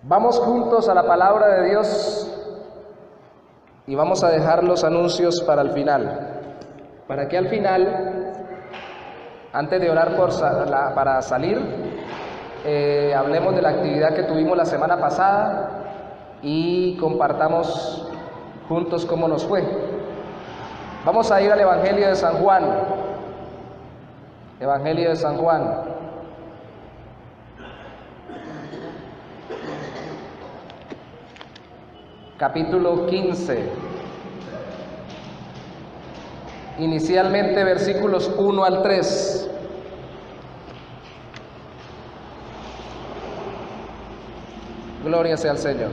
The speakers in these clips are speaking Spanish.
Vamos juntos a la palabra de Dios y vamos a dejar los anuncios para el final, para que al final, antes de orar para salir, hablemos de la actividad que tuvimos la semana pasada y compartamos juntos cómo nos fue. Vamos a ir al Evangelio de San Juan. Evangelio de San Juan. Capítulo 15. Inicialmente versículos 1 al 3. Gloria sea al Señor.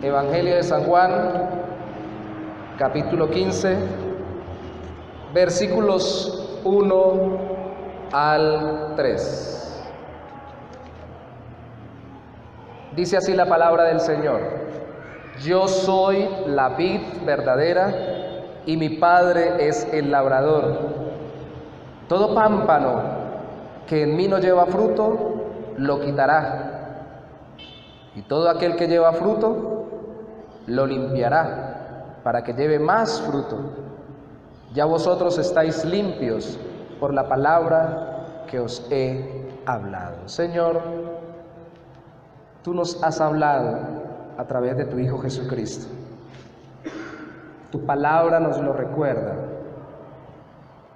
Evangelio de San Juan, capítulo 15, versículos 1 al 3. Dice así la palabra del Señor: Yo soy la vid verdadera y mi Padre es el labrador. Todo pámpano que en mí no lleva fruto, lo quitará. Y todo aquel que lleva fruto, lo limpiará, para que lleve más fruto. Ya vosotros estáis limpios por la palabra que os he hablado. Señor, tú nos has hablado a través de tu Hijo Jesucristo. Tu palabra nos lo recuerda.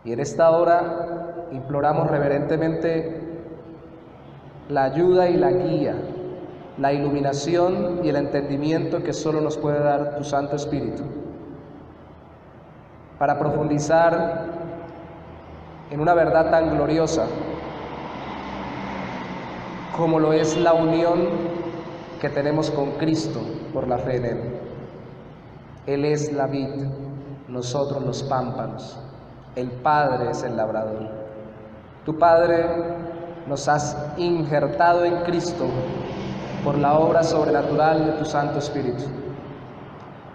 Y en esta hora imploramos reverentemente la ayuda y la guía, la iluminación y el entendimiento que solo nos puede dar tu Santo Espíritu, para profundizar en una verdad tan gloriosa como lo es la unión que tenemos con Cristo por la fe en Él. Él es la vid, nosotros los pámpanos, el Padre es el labrador. Tu Padre nos has injertado en Cristo por la obra sobrenatural de tu Santo Espíritu.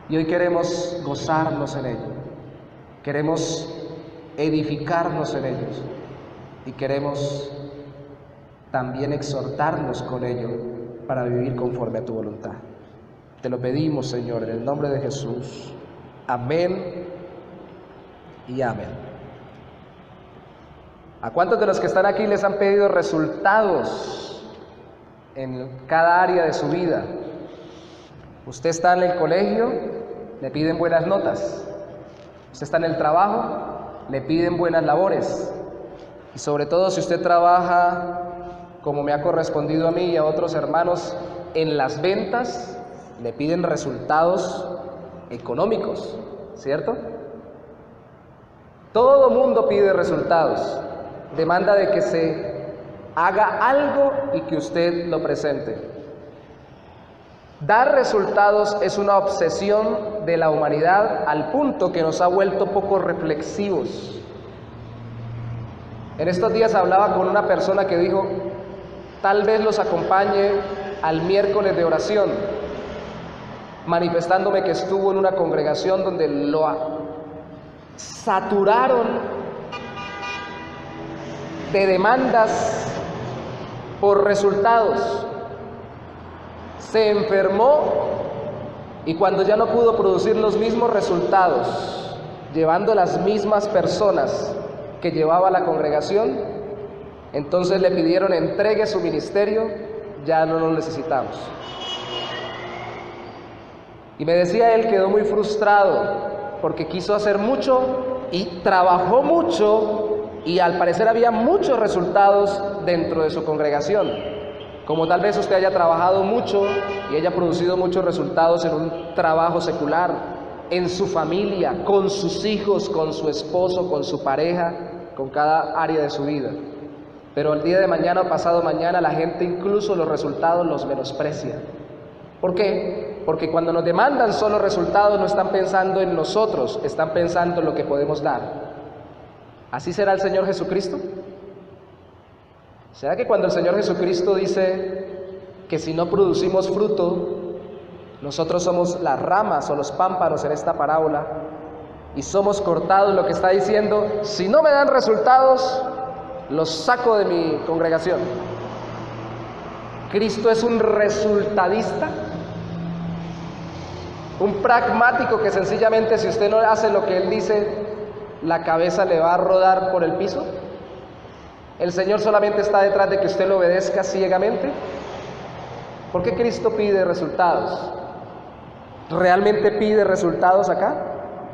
Y hoy queremos gozarnos en ello, queremos edificarnos en ellos y queremos también exhortarnos con ello para vivir conforme a tu voluntad. Te lo pedimos, Señor, en el nombre de Jesús. Amén y amén. ¿A cuántos de los que están aquí les han pedido resultados en cada área de su vida? Usted está en el colegio, le piden buenas notas. Usted está en el trabajo, le piden buenas labores. Y sobre todo si usted trabaja, como me ha correspondido a mí y a otros hermanos, en las ventas, le piden resultados económicos, ¿cierto? Todo mundo pide resultados, demanda de que se haga algo y que usted lo presente. Dar resultados es una obsesión de la humanidad al punto que nos ha vuelto poco reflexivos. En estos días hablaba con una persona que dijo: tal vez los acompañe al miércoles de oración, manifestándome que estuvo en una congregación donde lo saturaron de demandas por resultados. Se enfermó y cuando ya no pudo producir los mismos resultados, llevando las mismas personas que llevaba la congregación, entonces le pidieron: entregue su ministerio, ya no lo necesitamos. Y me decía él, quedó muy frustrado porque quiso hacer mucho y trabajó mucho y al parecer había muchos resultados dentro de su congregación. Como tal vez usted haya trabajado mucho y haya producido muchos resultados en un trabajo secular, en su familia, con sus hijos, con su esposo, con su pareja, con cada área de su vida. Pero el día de mañana o pasado mañana la gente incluso los resultados los menosprecia. ¿Por qué? Porque cuando nos demandan solo resultados no están pensando en nosotros, están pensando en lo que podemos dar. ¿Así será el Señor Jesucristo? ¿Será que cuando el Señor Jesucristo dice que si no producimos fruto, nosotros somos las ramas o los pámpanos en esta parábola y somos cortados? Lo que está diciendo: si no me dan resultados, los saco de mi congregación. ¿Cristo es un resultadista? ¿Un pragmático que sencillamente si usted no hace lo que Él dice, la cabeza le va a rodar por el piso? ¿El Señor solamente está detrás de que usted lo obedezca ciegamente? ¿Por qué Cristo pide resultados? ¿Realmente pide resultados acá?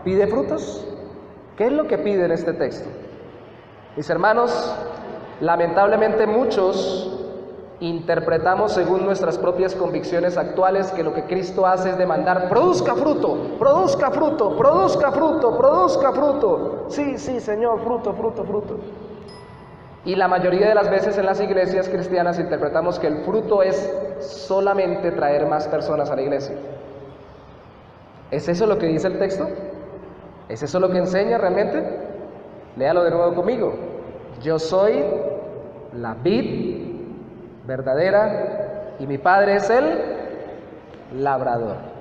¿Pide frutos? ¿Qué es lo que pide en este texto? Mis hermanos, lamentablemente muchos interpretamos según nuestras propias convicciones actuales que lo que Cristo hace es demandar: produzca fruto, produzca fruto, produzca fruto, produzca fruto. Sí, sí, Señor, fruto, fruto, fruto. Y la mayoría de las veces en las iglesias cristianas interpretamos que el fruto es solamente traer más personas a la iglesia. ¿Es eso lo que dice el texto? ¿Es eso lo que enseña realmente? Léalo de nuevo conmigo. Yo soy la vid verdadera y mi Padre es el labrador.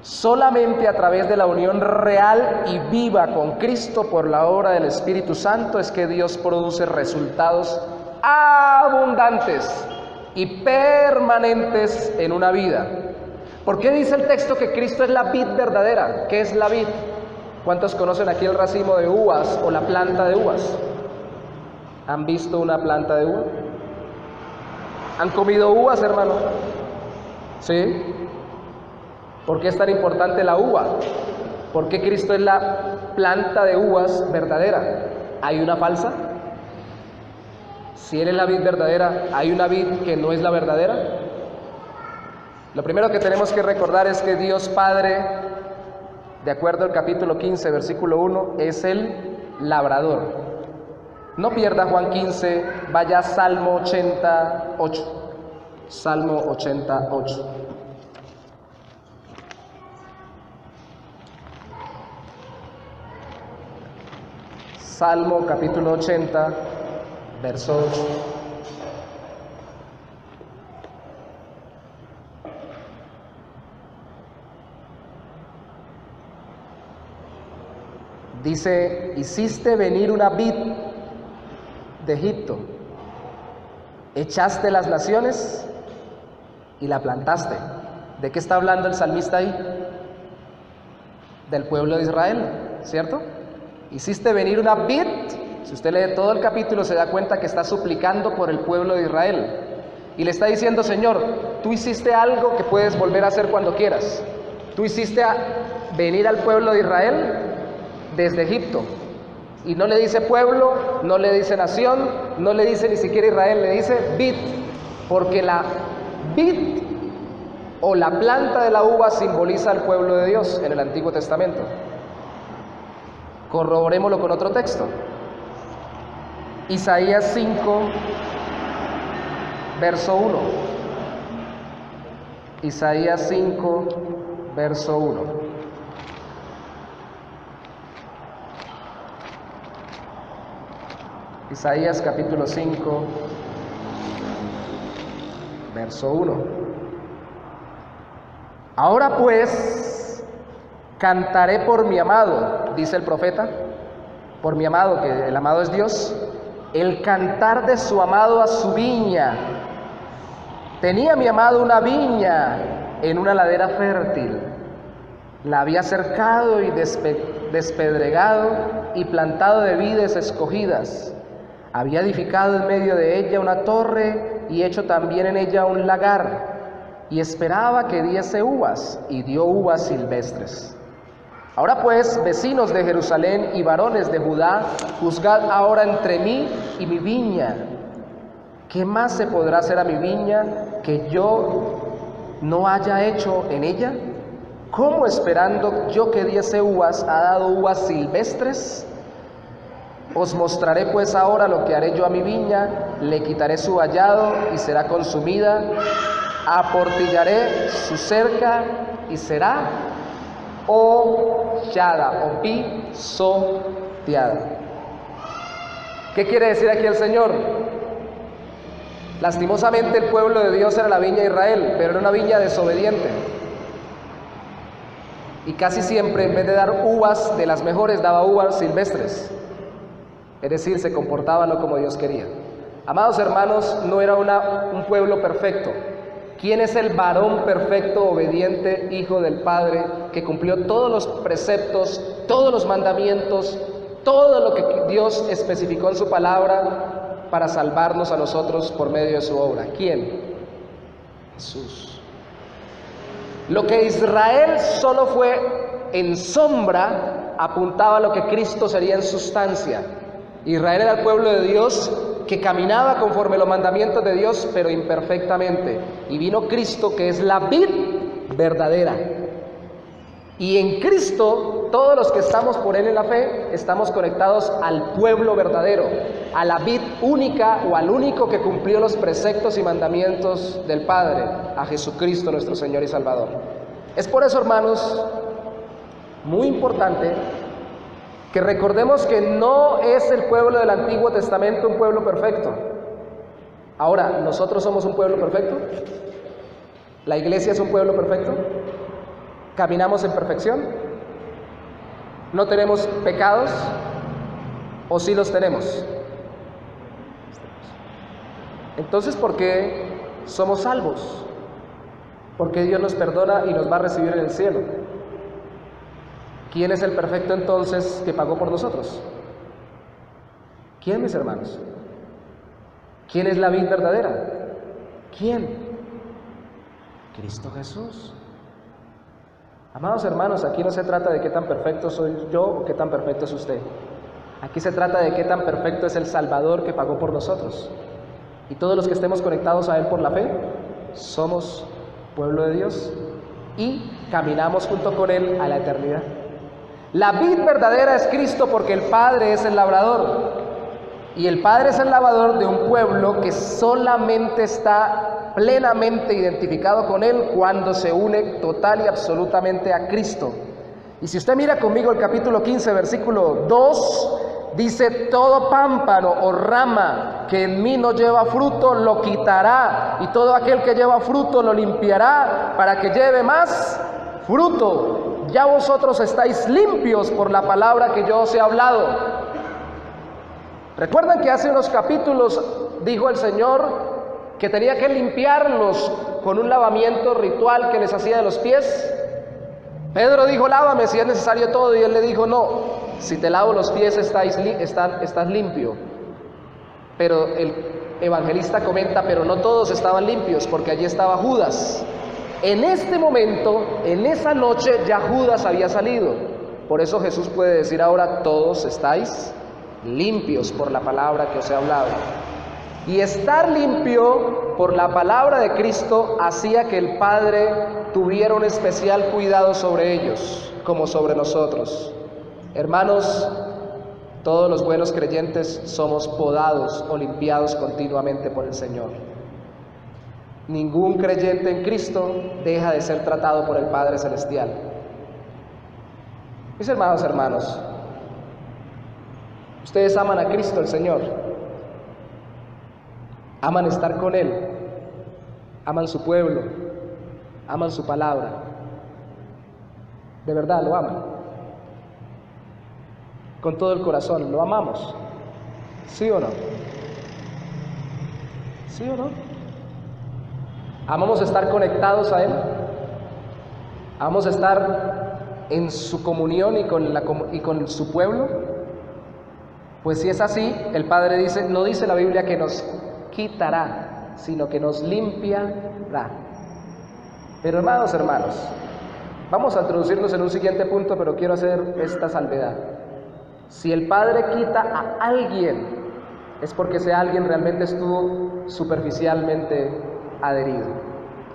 Solamente a través de la unión real y viva con Cristo por la obra del Espíritu Santo es que Dios produce resultados abundantes y permanentes en una vida. ¿Por qué dice el texto que Cristo es la vid verdadera? ¿Qué es la vid? ¿Cuántos conocen aquí el racimo de uvas o la planta de uvas? ¿Han visto una planta de uva? ¿Han comido uvas, hermano? ¿Sí? ¿Por qué es tan importante la uva? ¿Por qué Cristo es la planta de uvas verdadera? ¿Hay una falsa? Si Él es la vid verdadera, ¿hay una vid que no es la verdadera? Lo primero que tenemos que recordar es que Dios Padre, de acuerdo al capítulo 15, versículo 1, es el labrador. No pierda Juan 15, vaya a Salmo 88. Salmo 88. Salmo capítulo 80, verso 8. Dice: hiciste venir una vid de Egipto, echaste las naciones y la plantaste. ¿De qué está hablando el salmista ahí? Del pueblo de Israel, ¿cierto? Hiciste venir una vid. Si usted lee todo el capítulo se da cuenta que está suplicando por el pueblo de Israel y le está diciendo: Señor, tú hiciste algo que puedes volver a hacer cuando quieras. Tú hiciste venir al pueblo de Israel desde Egipto. Y no le dice pueblo, no le dice nación, no le dice ni siquiera Israel, le dice vid, porque la vid o la planta de la uva simboliza al pueblo de Dios en el Antiguo Testamento. Corroborémoslo con otro texto. Isaías 5, verso 1. Isaías 5, verso 1. Isaías capítulo 5, verso 1. Ahora pues cantaré por mi amado, dice el profeta, por mi amado, que el amado es Dios, el cantar de su amado a su viña. Tenía mi amado una viña en una ladera fértil, la había cercado y despedregado y plantado de vides escogidas. Había edificado en medio de ella una torre y hecho también en ella un lagar, y esperaba que diese uvas, y dio uvas silvestres. Ahora pues, vecinos de Jerusalén y varones de Judá, juzgad ahora entre mí y mi viña. ¿Qué más se podrá hacer a mi viña que yo no haya hecho en ella? ¿Cómo esperando yo que diese uvas ha dado uvas silvestres? Os mostraré pues ahora lo que haré yo a mi viña, le quitaré su vallado y será consumida, aportillaré su cerca y será hollada o pisoteada. ¿Qué quiere decir aquí el Señor? Lastimosamente el pueblo de Dios era la viña de Israel, pero era una viña desobediente. Y casi siempre en vez de dar uvas de las mejores, daba uvas silvestres. Es decir, se comportaba no como Dios quería. Amados hermanos, no era un pueblo perfecto. ¿Quién es el varón perfecto, obediente, hijo del Padre, que cumplió todos los preceptos, todos los mandamientos, todo lo que Dios especificó en su palabra para salvarnos a nosotros por medio de su obra? ¿Quién? Jesús. Lo que Israel solo fue en sombra, apuntaba a lo que Cristo sería en sustancia. Israel era el pueblo de Dios que caminaba conforme los mandamientos de Dios, pero imperfectamente. Y vino Cristo, que es la vid verdadera. Y en Cristo, todos los que estamos por Él en la fe, estamos conectados al pueblo verdadero, a la vid única o al único que cumplió los preceptos y mandamientos del Padre, a Jesucristo nuestro Señor y Salvador. Es por eso, hermanos, muy importante que recordemos que no es el pueblo del Antiguo Testamento un pueblo perfecto. Ahora, ¿nosotros somos un pueblo perfecto? ¿La iglesia es un pueblo perfecto? ¿Caminamos en perfección? ¿No tenemos pecados? ¿O sí los tenemos? Entonces, ¿por qué somos salvos? ¿Por qué Dios nos perdona y nos va a recibir en el cielo? ¿Quién es el perfecto entonces que pagó por nosotros? ¿Quién, mis hermanos? ¿Quién es la vid verdadera? ¿Quién? Cristo Jesús. Amados hermanos, aquí no se trata de qué tan perfecto soy yo o qué tan perfecto es usted. Aquí se trata de qué tan perfecto es el Salvador que pagó por nosotros. Y todos los que estemos conectados a Él por la fe, somos pueblo de Dios y caminamos junto con Él a la eternidad. La vid verdadera es Cristo, porque el Padre es el labrador. Y el Padre es el labrador de un pueblo que solamente está plenamente identificado con Él cuando se une total y absolutamente a Cristo. Y si usted mira conmigo el capítulo 15, versículo 2, dice: todo pámpano o rama que en mí no lleva fruto lo quitará, y todo aquel que lleva fruto lo limpiará para que lleve más fruto. Ya vosotros estáis limpios por la palabra que yo os he hablado. ¿Recuerdan que hace unos capítulos dijo el Señor que tenía que limpiarlos con un lavamiento ritual que les hacía de los pies? Pedro dijo: lávame si es necesario todo, y él le dijo: no, si te lavo los pies estás limpio. Pero el evangelista comenta: pero no todos estaban limpios, porque allí estaba Judas. En este momento, en esa noche, ya Judas había salido. Por eso Jesús puede decir ahora: todos estáis limpios por la palabra que os he hablado. Y estar limpio por la palabra de Cristo hacía que el Padre tuviera un especial cuidado sobre ellos, como sobre nosotros. Hermanos, todos los buenos creyentes somos podados o limpiados continuamente por el Señor. Ningún creyente en Cristo deja de ser tratado por el Padre Celestial. Mis hermanos, ustedes aman a Cristo el Señor, aman estar con Él, aman su pueblo, aman su palabra. De verdad lo aman, con todo el corazón, lo amamos. ¿Sí o no? ¿Sí o no? ¿Amamos estar conectados a Él? ¿Amamos estar en su comunión y con su pueblo? Pues si es así, el Padre dice, no dice la Biblia que nos quitará, sino que nos limpiará. Pero hermanos, vamos a introducirnos en un siguiente punto, pero quiero hacer esta salvedad. Si el Padre quita a alguien, es porque ese alguien realmente estuvo superficialmente adherido.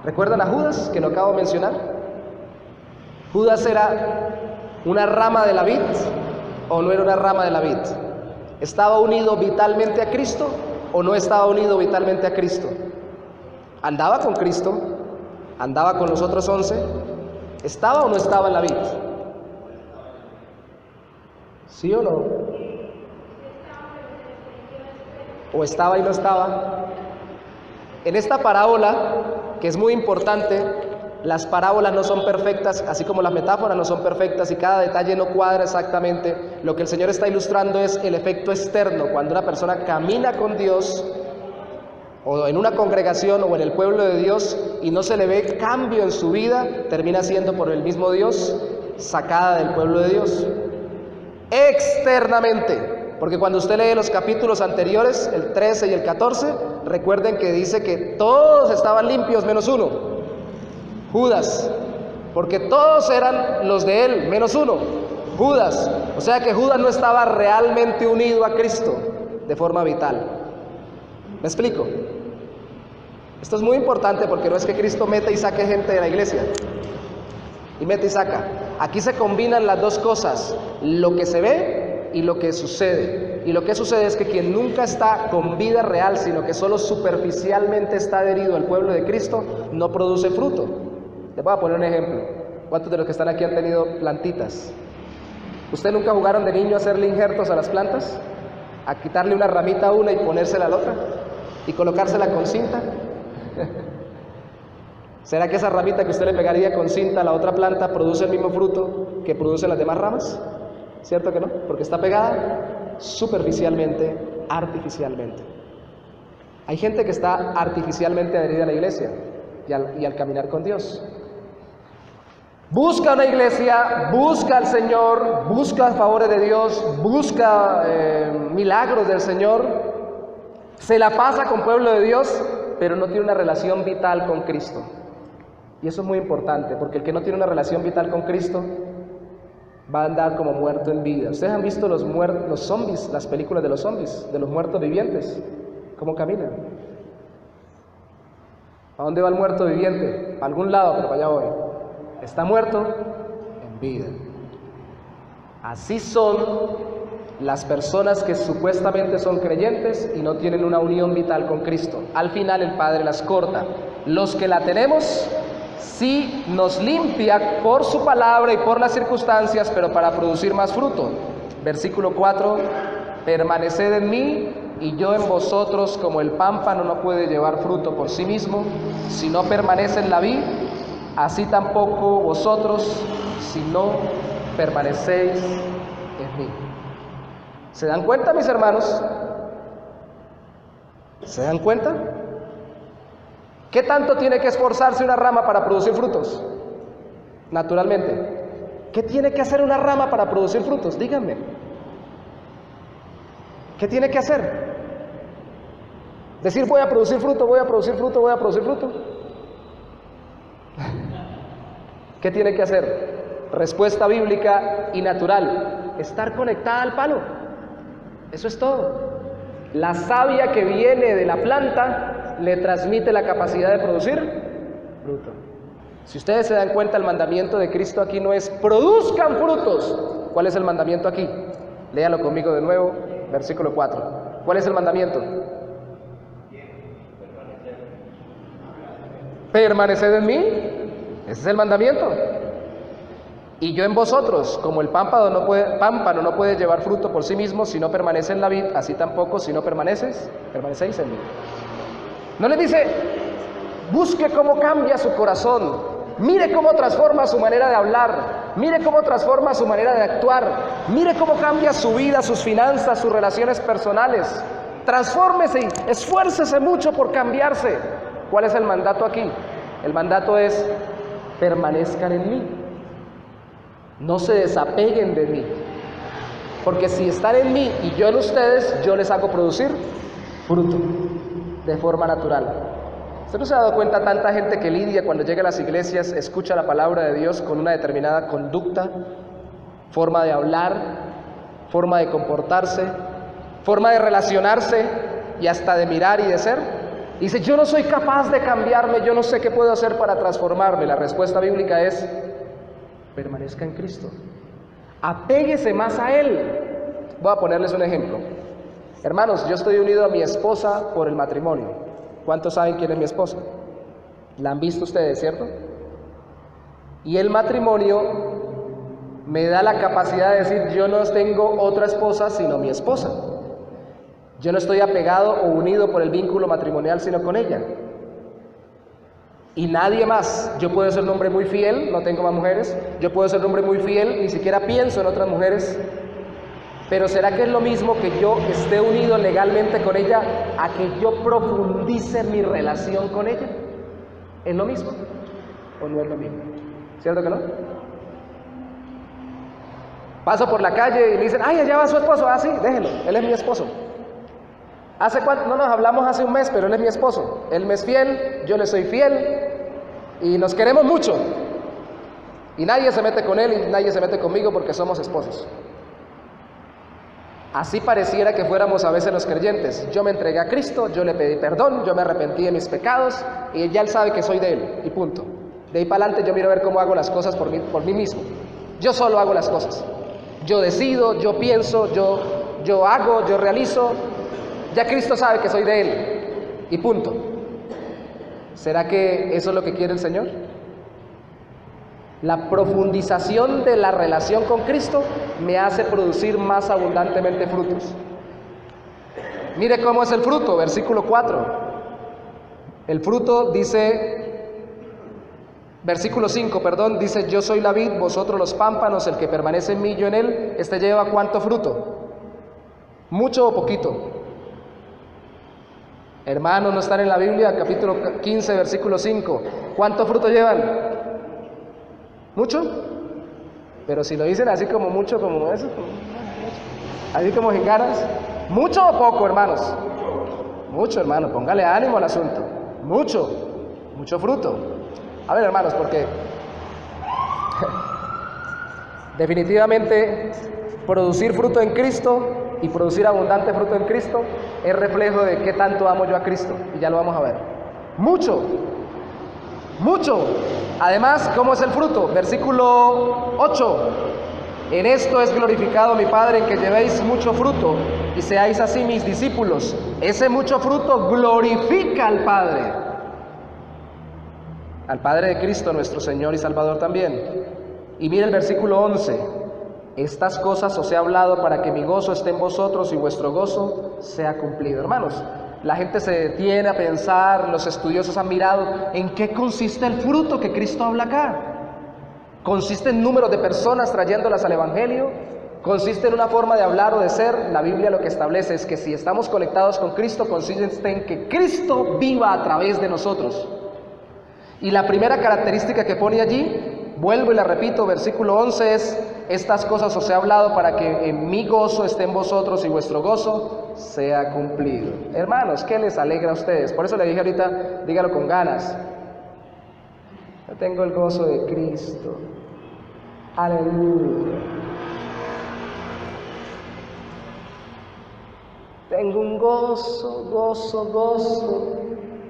¿Recuerdan a Judas, que lo acabo de mencionar? ¿Judas era una rama de la vid o no era una rama de la vid? ¿Estaba unido vitalmente a Cristo o no estaba unido vitalmente a Cristo? ¿Andaba con Cristo? ¿Andaba con los otros 11? ¿Estaba o no estaba en la vid? ¿Sí o no? ¿O estaba y no estaba? En esta parábola, que es muy importante, las parábolas no son perfectas, así como las metáforas no son perfectas y cada detalle no cuadra exactamente. Lo que el Señor está ilustrando es el efecto externo, cuando una persona camina con Dios o en una congregación o en el pueblo de Dios y no se le ve cambio en su vida, termina siendo por el mismo Dios sacada del pueblo de Dios. Externamente, porque cuando usted lee los capítulos anteriores, el 13 y el 14, recuerden que dice que todos estaban limpios menos uno, Judas, porque todos eran los de él, menos uno, Judas. O sea que Judas no estaba realmente unido a Cristo de forma vital. ¿Me explico? Esto es muy importante porque no es que Cristo meta y saque gente de la iglesia, y mete y saca. Aquí se combinan las dos cosas, lo que se ve y lo que sucede. Y lo que sucede es que quien nunca está con vida real, sino que solo superficialmente está adherido al pueblo de Cristo, no produce fruto. Les voy a poner un ejemplo. ¿Cuántos de los que están aquí han tenido plantitas? ¿Ustedes nunca jugaron de niño a hacerle injertos a las plantas? ¿A quitarle una ramita a una y ponérsela a la otra? ¿Y colocársela con cinta? ¿Será que esa ramita que usted le pegaría con cinta a la otra planta produce el mismo fruto que producen las demás ramas? ¿Cierto que no? Porque está pegada superficialmente, artificialmente. Hay gente que está artificialmente adherida a la iglesia y al caminar con Dios. Busca una iglesia, busca al Señor, busca favores de Dios, busca milagros del Señor, se la pasa con pueblo de Dios, pero no tiene una relación vital con Cristo. Y eso es muy importante, porque el que no tiene una relación vital con Cristo va a andar como muerto en vida. Ustedes han visto los zombies, las películas de los zombies, de los muertos vivientes, cómo caminan. ¿A dónde va el muerto viviente? A algún lado, pero para allá voy. Está muerto en vida. Así son las personas que supuestamente son creyentes y no tienen una unión vital con Cristo. Al final el Padre las corta. Los que la tenemos, sí nos limpia por su palabra y por las circunstancias, pero para producir más fruto. Versículo 4, permaneced en mí y yo en vosotros, como el pámpano no puede llevar fruto por sí mismo, si no permanece en la vid, así tampoco vosotros, si no permanecéis en mí. ¿Se dan cuenta, mis hermanos? ¿Se dan cuenta? ¿Qué tanto tiene que esforzarse una rama para producir frutos? Naturalmente. ¿Qué tiene que hacer una rama para producir frutos? Díganme. ¿Qué tiene que hacer? Decir voy a producir fruto, voy a producir fruto, voy a producir fruto. ¿Qué tiene que hacer? Respuesta bíblica y natural. Estar conectada al palo. Eso es todo. La savia que viene de la planta le transmite la capacidad de producir fruto. Si ustedes se dan cuenta, el mandamiento de Cristo aquí no es produzcan frutos. ¿Cuál es el mandamiento aquí? Léalo conmigo de nuevo, versículo 4. ¿Cuál es el mandamiento? Permaneced en mí. Ese es el mandamiento. Y yo en vosotros, como el pámpano no puede llevar fruto por sí mismo si no permanece en la vid, así tampoco si no permanecéis en mí. No le dice, busque cómo cambia su corazón, mire cómo transforma su manera de hablar, mire cómo transforma su manera de actuar, mire cómo cambia su vida, sus finanzas, sus relaciones personales. Transfórmese y esfuércese mucho por cambiarse. ¿Cuál es el mandato aquí? El mandato es, permanezcan en mí. No se desapeguen de mí, porque si están en mí y yo en ustedes, yo les hago producir fruto de forma natural. ¿Usted no se ha dado cuenta tanta gente que lidia cuando llega a las iglesias, escucha la palabra de Dios con una determinada conducta, forma de hablar, forma de comportarse, forma de relacionarse y hasta de mirar y de ser? Y dice, yo no soy capaz de cambiarme, yo no sé qué puedo hacer para transformarme. La respuesta bíblica es, permanezca en Cristo, apéguese más a Él. Voy a ponerles un ejemplo. Hermanos, yo estoy unido a mi esposa por el matrimonio. ¿Cuántos saben quién es mi esposa? La han visto ustedes, ¿cierto? Y el matrimonio me da la capacidad de decir, yo no tengo otra esposa sino mi esposa. Yo no estoy apegado o unido por el vínculo matrimonial sino con ella. Y nadie más. Yo puedo ser un hombre muy fiel, no tengo más mujeres. Yo puedo ser un hombre muy fiel, ni siquiera pienso en otras mujeres. Pero ¿será que es lo mismo que yo esté unido legalmente con ella a que yo profundice mi relación con ella? ¿Es lo mismo o no es lo mismo? ¿Cierto que no? Paso por la calle y me dicen, ay, allá va su esposo. Ah, sí, déjelo, él es mi esposo. ¿Hace cuánto? No nos hablamos hace un mes, pero él es mi esposo. Él me es fiel, yo le soy fiel y nos queremos mucho. Y nadie se mete con él y nadie se mete conmigo porque somos esposos. Así pareciera que fuéramos a veces los creyentes. Yo me entregué a Cristo, yo le pedí perdón, yo me arrepentí de mis pecados y ya él sabe que soy de él y punto. De ahí para adelante yo miro a ver cómo hago las cosas por mí mismo. Yo solo hago las cosas. Yo decido, yo pienso, yo hago, yo realizo. Ya Cristo sabe que soy de él y punto. ¿Será que eso es lo que quiere el Señor? La profundización de la relación con Cristo me hace producir más abundantemente frutos. Mire cómo es el fruto, versículo 4. El fruto dice, versículo 5, perdón, dice, yo soy la vid, vosotros los pámpanos, el que permanece en mí, yo en él, este lleva ¿cuánto fruto? ¿Mucho o poquito? Hermanos, no están en la Biblia, capítulo 15, versículo 5. ¿Cuánto fruto llevan? ¿Mucho? Pero si lo dicen así como mucho, como eso, así como sin ganas. ¿Mucho o poco, hermanos? Mucho, hermano, póngale ánimo al asunto. Mucho fruto. A ver, hermanos, porque definitivamente producir fruto en Cristo y producir abundante fruto en Cristo es reflejo de qué tanto amo yo a Cristo, y ya lo vamos a ver. Mucho. Además, ¿cómo es el fruto? Versículo 8. En esto es glorificado mi Padre, en que llevéis mucho fruto y seáis así mis discípulos. Ese mucho fruto glorifica al Padre de Cristo, nuestro Señor y Salvador también. Y mire el versículo 11. Estas cosas os he hablado para que mi gozo esté en vosotros y vuestro gozo sea cumplido. Hermanos, la gente se detiene a pensar, los estudiosos han mirado en qué consiste el fruto que Cristo habla acá. ¿Consiste en números de personas trayéndolas al Evangelio? ¿Consiste en una forma de hablar o de ser? La Biblia lo que establece es que si estamos conectados con Cristo, consiste en que Cristo viva a través de nosotros. Y la primera característica que pone allí, vuelvo y la repito, versículo 11 es: estas cosas os he hablado para que en mi gozo esté en vosotros y vuestro gozo sea cumplido. Hermanos, ¿qué les alegra a ustedes? Por eso le dije ahorita, dígalo con ganas. Yo tengo el gozo de Cristo. Aleluya. Tengo un gozo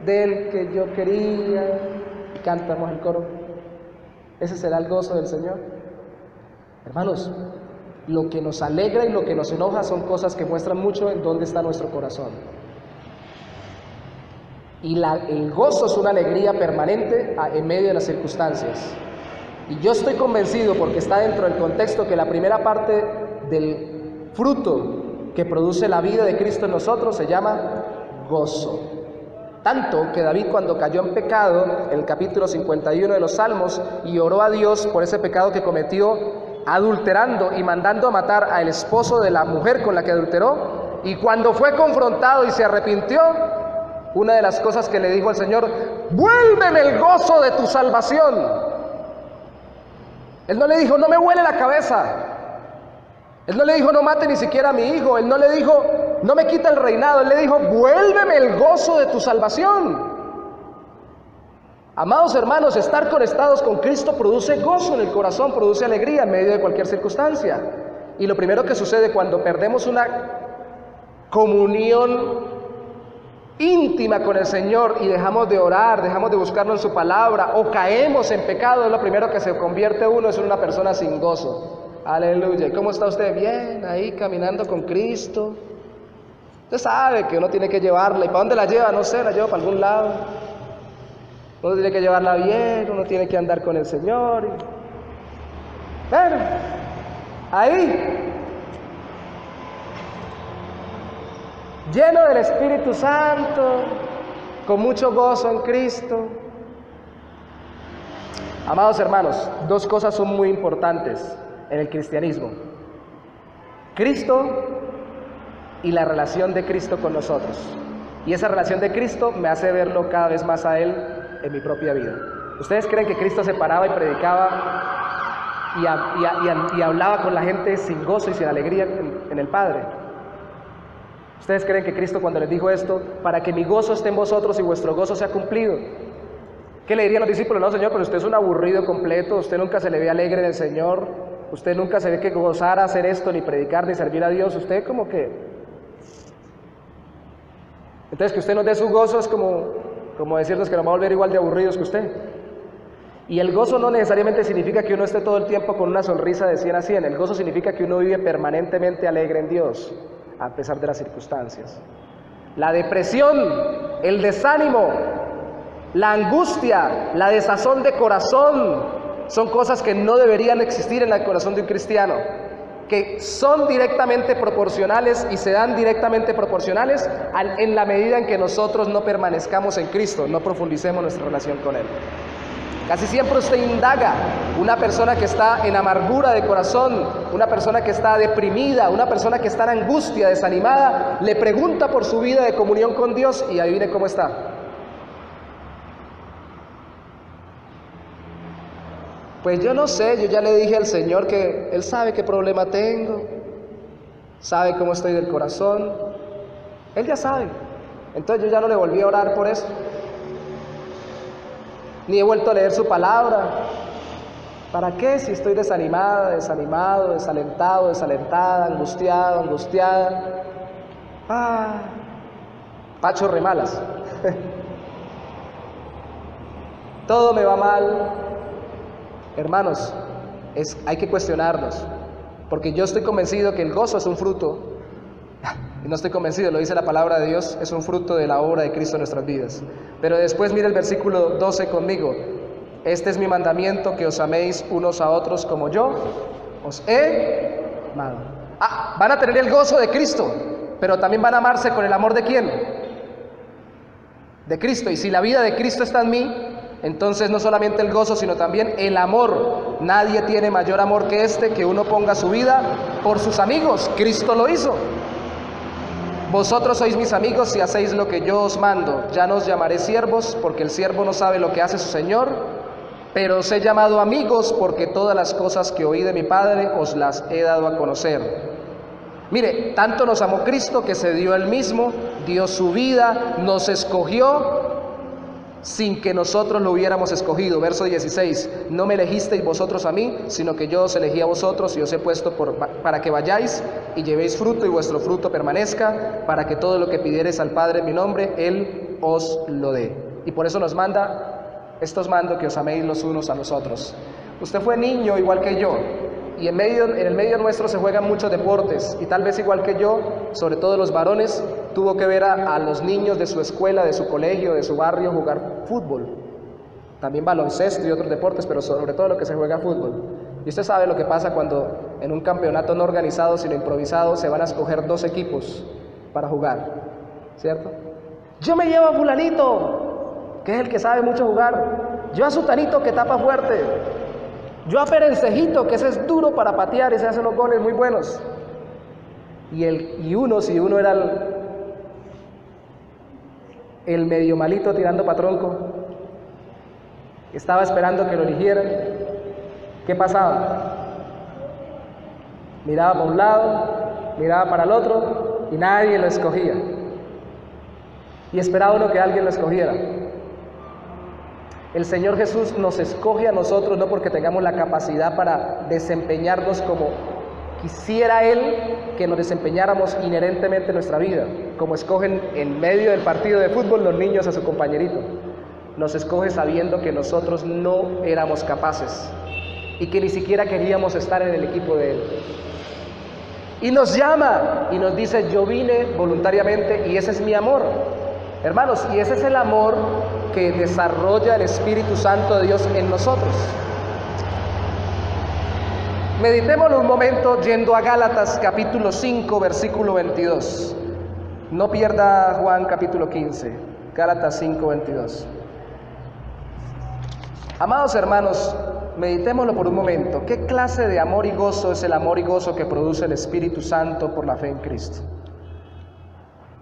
del que yo quería. Y cantamos el coro. Ese será el gozo del Señor. Hermanos, lo que nos alegra y lo que nos enoja son cosas que muestran mucho en dónde está nuestro corazón. Y el gozo es una alegría permanente en medio de las circunstancias. Y yo estoy convencido, porque está dentro del contexto, que la primera parte del fruto que produce la vida de Cristo en nosotros se llama gozo. Tanto que David, cuando cayó en pecado, en el capítulo 51 de los Salmos, y oró a Dios por ese pecado que cometió, adulterando y mandando a matar al esposo de la mujer con la que adulteró, y cuando fue confrontado y se arrepintió, una de las cosas que le dijo al Señor: vuélveme el gozo de tu salvación. Él no le dijo: no me huele la cabeza. Él no le dijo: no mate ni siquiera a mi hijo. Él no le dijo: no me quita el reinado. Él le dijo: vuélveme el gozo de tu salvación. Amados hermanos, estar conectados con Cristo produce gozo en el corazón, produce alegría en medio de cualquier circunstancia. Y lo primero que sucede cuando perdemos una comunión íntima con el Señor y dejamos de orar, dejamos de buscarlo en su palabra, o caemos en pecado, lo primero que se convierte uno es en una persona sin gozo. Aleluya. ¿Y cómo está usted? Bien, ahí caminando con Cristo. Usted sabe que uno tiene que llevarla. ¿Y para dónde la lleva? No sé, la lleva para algún lado. Uno tiene que llevarla bien, uno tiene que andar con el Señor. Bueno, ahí, lleno del Espíritu Santo, con mucho gozo en Cristo. Amados hermanos, dos cosas son muy importantes en el cristianismo. Cristo y la relación de Cristo con nosotros. Y esa relación de Cristo me hace verlo cada vez más a Él en mi propia vida. ¿Ustedes creen que Cristo se paraba y predicaba y hablaba con la gente sin gozo y sin alegría en el Padre? ¿Ustedes creen que Cristo, cuando les dijo esto, para que mi gozo esté en vosotros y vuestro gozo sea cumplido? ¿Qué le dirían los discípulos? No, Señor, pero usted es un aburrido completo, usted nunca se le ve alegre en el Señor, usted nunca se ve que gozara hacer esto, ni predicar, ni servir a Dios, usted como que... Entonces que usted nos dé su gozo es como decirnos que nos va a volver igual de aburridos que usted. Y el gozo no necesariamente significa que uno esté todo el tiempo con una sonrisa de 100 a 100, el gozo significa que uno vive permanentemente alegre en Dios, a pesar de las circunstancias. La depresión, el desánimo, la angustia, la desazón de corazón, son cosas que no deberían existir en el corazón de un cristiano, que son directamente proporcionales y se dan directamente proporcionales en la medida en que nosotros no permanezcamos en Cristo, no profundicemos nuestra relación con Él. Casi siempre usted indaga, una persona que está en amargura de corazón, una persona que está deprimida, una persona que está en angustia, desanimada, le pregunta por su vida de comunión con Dios y adivine cómo está. Pues yo no sé, yo ya le dije al Señor que Él sabe qué problema tengo, sabe cómo estoy del corazón, Él ya sabe. Entonces yo ya no le volví a orar por eso, ni he vuelto a leer su palabra. ¿Para qué? Si estoy desanimada, desanimado, desalentado, desalentada, angustiado, angustiada. Pacho remalas. Todo me va mal. Hermanos, hay que cuestionarnos, porque yo estoy convencido que el gozo es un fruto, y no estoy convencido, lo dice la palabra de Dios, es un fruto de la obra de Cristo en nuestras vidas. Pero después mire el versículo 12 conmigo: este es mi mandamiento, que os améis unos a otros como yo os he amado. Van a tener el gozo de Cristo, pero también van a amarse con el amor ¿de quién? De Cristo. Y si la vida de Cristo está en mí, entonces no solamente el gozo, sino también el amor. Nadie tiene mayor amor que este, que uno ponga su vida por sus amigos. Cristo lo hizo. Vosotros sois mis amigos si hacéis lo que yo os mando. Ya no os llamaré siervos, porque el siervo no sabe lo que hace su señor, pero os he llamado amigos, porque todas las cosas que oí de mi Padre os las he dado a conocer. Mire, tanto nos amó Cristo que se dio Él mismo, dio su vida, nos escogió sin que nosotros lo hubiéramos escogido. Verso 16: no me elegisteis vosotros a mí, sino que yo os elegí a vosotros y os he puesto para que vayáis y llevéis fruto y vuestro fruto permanezca, para que todo lo que pidiereis al Padre en mi nombre, Él os lo dé. Y por eso nos manda, estos mando, que os améis los unos a los otros. Usted fue niño igual que yo, y en el medio nuestro se juegan muchos deportes, y tal vez igual que yo, sobre todo los varones, tuvo que ver a los niños de su escuela, de su colegio, de su barrio jugar fútbol, también baloncesto y otros deportes, pero sobre todo lo que se juega fútbol. Y usted sabe lo que pasa cuando en un campeonato no organizado, sino improvisado, se van a escoger 2 equipos para jugar, ¿cierto? Yo me llevo a fulanito, que es el que sabe mucho jugar, yo a sutanito, que tapa fuerte, yo a Perencejito, que ese es duro para patear y se hacen los goles muy buenos. Si uno era el medio malito tirando pa' tronco, estaba esperando que lo eligieran, ¿qué pasaba? Miraba para un lado, miraba para el otro y nadie lo escogía. Y esperaba uno que alguien lo escogiera. El Señor Jesús nos escoge a nosotros no porque tengamos la capacidad para desempeñarnos como quisiera Él que nos desempeñáramos inherentemente en nuestra vida, como escogen en medio del partido de fútbol los niños a su compañerito. Nos escoge sabiendo que nosotros no éramos capaces y que ni siquiera queríamos estar en el equipo de Él. Y nos llama y nos dice: yo vine voluntariamente y ese es mi amor. Hermanos, y ese es el amor que desarrolla el Espíritu Santo de Dios en nosotros. Meditémoslo un momento yendo a Gálatas capítulo 5, versículo 22. No pierda Juan capítulo 15, Gálatas 5, 22. Amados hermanos, meditémoslo por un momento. ¿Qué clase de amor y gozo es el amor y gozo que produce el Espíritu Santo por la fe en Cristo?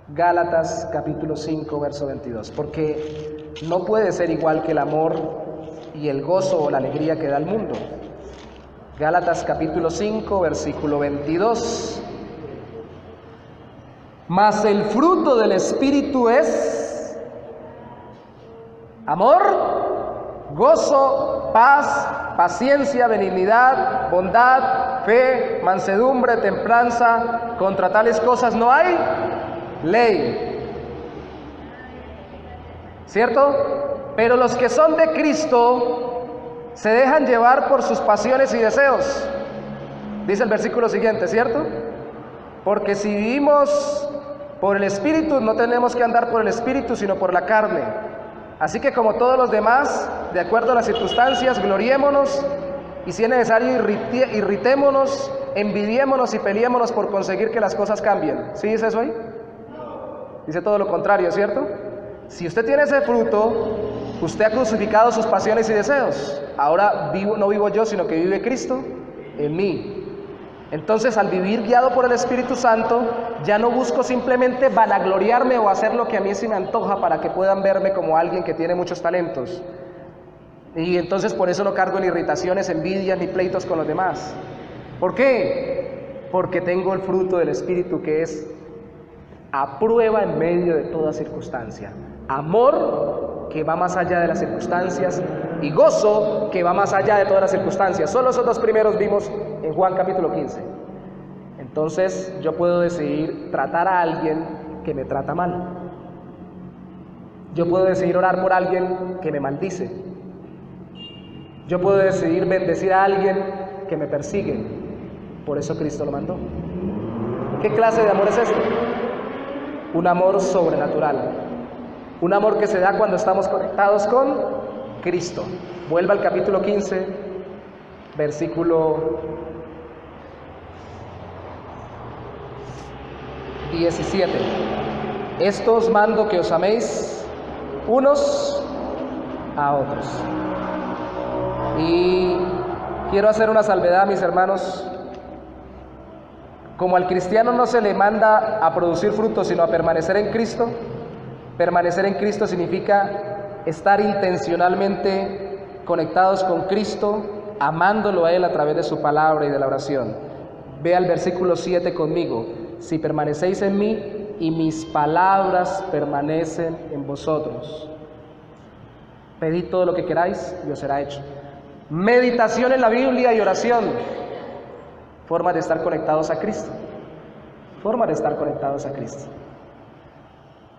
Gálatas capítulo 5, verso 22. Porque no puede ser igual que el amor y el gozo o la alegría que da el mundo. Gálatas capítulo 5, versículo 22. Mas el fruto del Espíritu es amor, gozo, paz, paciencia, benignidad, bondad, fe, mansedumbre, templanza. Contra tales cosas no hay ley. ¿Cierto? Pero los que son de Cristo se dejan llevar por sus pasiones y deseos. Dice el versículo siguiente, ¿cierto? Porque si vivimos por el Espíritu, no tenemos que andar por el Espíritu, sino por la carne. Así que como todos los demás, de acuerdo a las circunstancias, gloriémonos, y si es necesario, irritémonos, envidiémonos y peleémonos por conseguir que las cosas cambien. ¿Sí dice eso ahí? Dice todo lo contrario, ¿cierto? Si usted tiene ese fruto, usted ha crucificado sus pasiones y deseos. Ahora no vivo yo, sino que vive Cristo en mí. Entonces, al vivir guiado por el Espíritu Santo, ya no busco simplemente vanagloriarme o hacer lo que a mí se me antoja para que puedan verme como alguien que tiene muchos talentos. Y entonces por eso no cargo en irritaciones, envidias ni pleitos con los demás. ¿Por qué? Porque tengo el fruto del Espíritu, que es aprueba en medio de toda circunstancia. Amor que va más allá de las circunstancias y gozo que va más allá de todas las circunstancias. Solo esos dos primeros vimos en Juan capítulo 15. Entonces yo puedo decidir tratar a alguien que me trata mal. Yo puedo decidir orar por alguien que me maldice. Yo puedo decidir bendecir a alguien que me persigue. Por eso Cristo lo mandó. ¿Qué clase de amor es este? Un amor sobrenatural. Un amor que se da cuando estamos conectados con Cristo. Vuelva al capítulo 15, versículo 17. Esto os mando, que os améis unos a otros. Y quiero hacer una salvedad, mis hermanos. Como al cristiano no se le manda a producir frutos, sino a permanecer en Cristo. Permanecer en Cristo significa estar intencionalmente conectados con Cristo, amándolo a Él a través de su palabra y de la oración. Vea el versículo 7 conmigo. Si permanecéis en mí y mis palabras permanecen en vosotros. Pedid todo lo que queráis y os será hecho. Meditación en la Biblia y oración. Forma de estar conectados a Cristo. Forma de estar conectados a Cristo.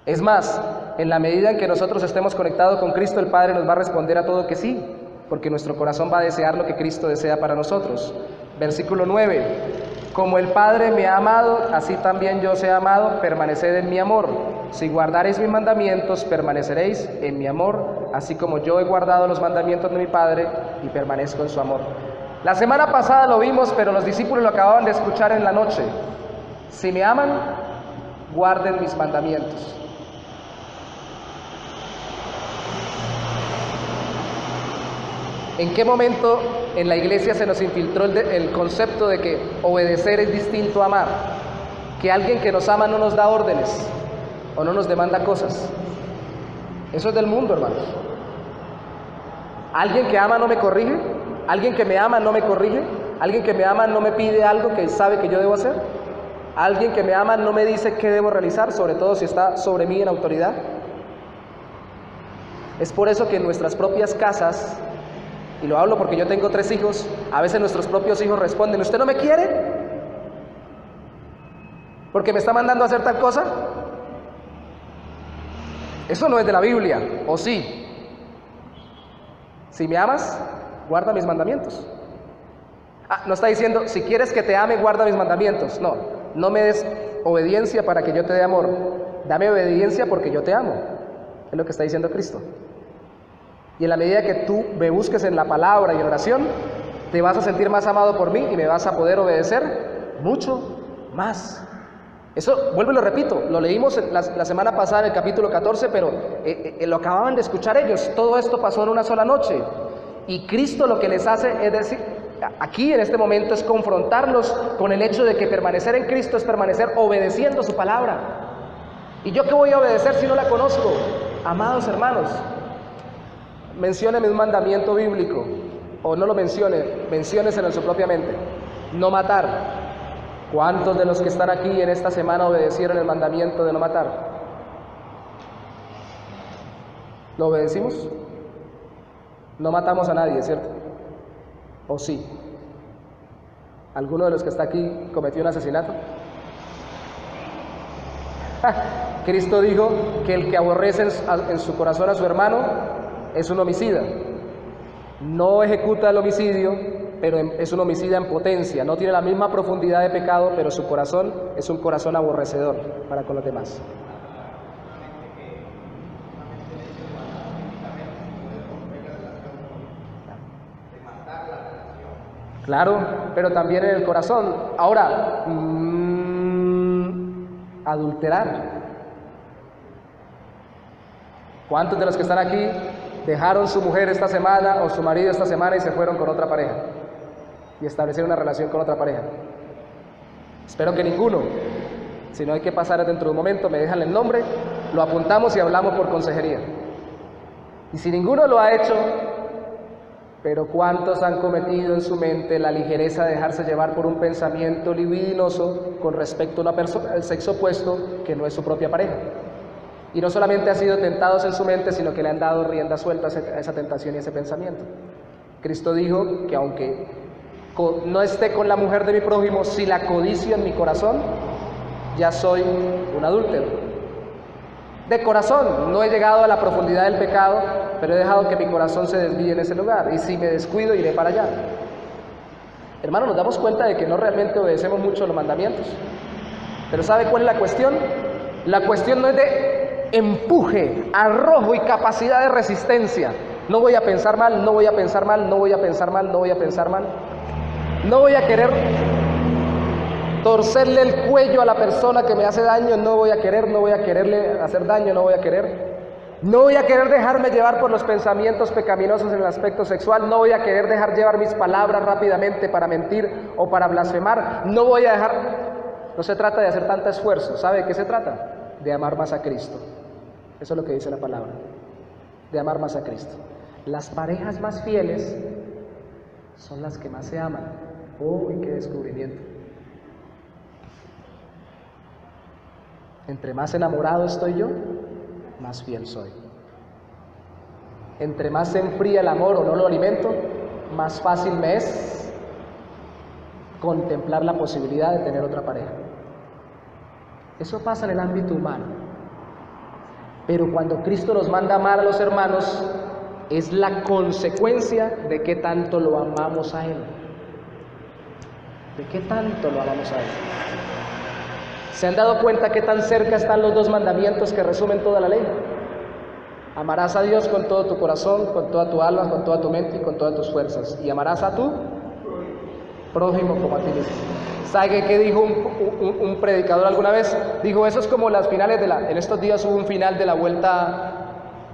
Es más, en la medida en que nosotros estemos conectados con Cristo, el Padre nos va a responder a todo que sí, porque nuestro corazón va a desear lo que Cristo desea para nosotros. Versículo 9. Como el Padre me ha amado, así también yo os he amado, permaneced en mi amor. Si guardaréis mis mandamientos, permaneceréis en mi amor, así como yo he guardado los mandamientos de mi Padre y permanezco en su amor. La semana pasada lo vimos, pero los discípulos lo acababan de escuchar en la noche. Si me aman, guarden mis mandamientos. ¿En qué momento en la iglesia se nos infiltró el concepto de que obedecer es distinto a amar? Que alguien que nos ama no nos da órdenes o no nos demanda cosas. Eso es del mundo, hermanos. Alguien que ama no me corrige. Alguien que me ama no me corrige. Alguien que me ama no me pide algo que sabe que yo debo hacer. Alguien que me ama no me dice qué debo realizar, sobre todo si está sobre mí en autoridad. Es por eso que en nuestras propias casas, y lo hablo porque yo tengo 3 hijos, a veces nuestros propios hijos responden: ¿usted no me quiere? ¿Porque me está mandando a hacer tal cosa? Eso no es de la Biblia, ¿o sí? Si me amas, guarda mis mandamientos. No está diciendo, si quieres que te ame, guarda mis mandamientos. No, no me des obediencia para que yo te dé amor. Dame obediencia porque yo te amo. Es lo que está diciendo Cristo. Y en la medida que tú me busques en la palabra y en oración, te vas a sentir más amado por mí y me vas a poder obedecer mucho más. Eso, vuelvo y lo repito, lo leímos la semana pasada en el capítulo 14, pero lo acababan de escuchar ellos. Todo esto pasó en una sola noche. Y Cristo lo que les hace es decir, aquí en este momento es confrontarlos con el hecho de que permanecer en Cristo es permanecer obedeciendo su palabra. ¿Y yo qué voy a obedecer si no la conozco? Amados hermanos, mencióneme un mandamiento bíblico, o no lo mencióneselo en su propia mente. No matar. ¿Cuántos de los que están aquí en esta semana obedecieron el mandamiento de no matar? ¿Lo obedecimos? No matamos a nadie, ¿cierto? ¿O sí? ¿Alguno de los que está aquí cometió un asesinato? Cristo dijo que el que aborrece en su corazón a su hermano es un homicida. No ejecuta el homicidio, pero es un homicida en potencia. No tiene la misma profundidad de pecado, pero su corazón es un corazón aborrecedor para con los demás. Claro, pero también en el corazón. Ahora, adulterar. ¿Cuántos de los que están aquí dejaron su mujer esta semana o su marido esta semana y se fueron con otra pareja y establecieron una relación con otra pareja? Espero que ninguno. Si no, hay que pasar dentro de un momento, me dejan el nombre, lo apuntamos y hablamos por consejería. Y si ninguno lo ha hecho, pero ¿cuántos han cometido en su mente la ligereza de dejarse llevar por un pensamiento libidinoso con respecto a una persona del sexo opuesto que no es su propia pareja? Y no solamente han sido tentados en su mente, sino que le han dado rienda suelta a esa tentación y a ese pensamiento. Cristo dijo que aunque no esté con la mujer de mi prójimo, si la codicio en mi corazón, ya soy un adúltero. De corazón, no he llegado a la profundidad del pecado, pero he dejado que mi corazón se desvíe en ese lugar. Y si me descuido, iré para allá. Hermanos, nos damos cuenta de que no realmente obedecemos mucho los mandamientos. Pero ¿sabe cuál es la cuestión? La cuestión no es de empuje, arrojo y capacidad de resistencia. No voy a pensar mal, no voy a pensar mal, no voy a pensar mal, no voy a pensar mal. No voy a querer torcerle el cuello a la persona que me hace daño, no voy a quererle hacer daño, no voy a querer dejarme llevar por los pensamientos pecaminosos en el aspecto sexual, no voy a querer dejar llevar mis palabras rápidamente para mentir o para blasfemar, no se trata de hacer tanto esfuerzo. ¿Sabe de qué se trata? De amar más a Cristo. Eso es lo que dice la palabra, de amar más a Cristo. Las parejas más fieles son las que más se aman. ¡Uy, qué descubrimiento! Entre más enamorado estoy yo, más fiel soy. Entre más se enfría el amor o no lo alimento, más fácil me es contemplar la posibilidad de tener otra pareja. Eso pasa en el ámbito humano. Pero cuando Cristo nos manda amar a los hermanos, es la consecuencia de qué tanto lo amamos a Él. ¿De qué tanto lo amamos a Él? ¿Se han dado cuenta qué tan cerca están los dos mandamientos que resumen toda la ley? Amarás a Dios con todo tu corazón, con toda tu alma, con toda tu mente y con todas tus fuerzas. Y amarás a tu prójimo como a ti mismo. ¿Sabe qué dijo un predicador alguna vez? Dijo, eso es como las finales en estos días hubo un final de la vuelta,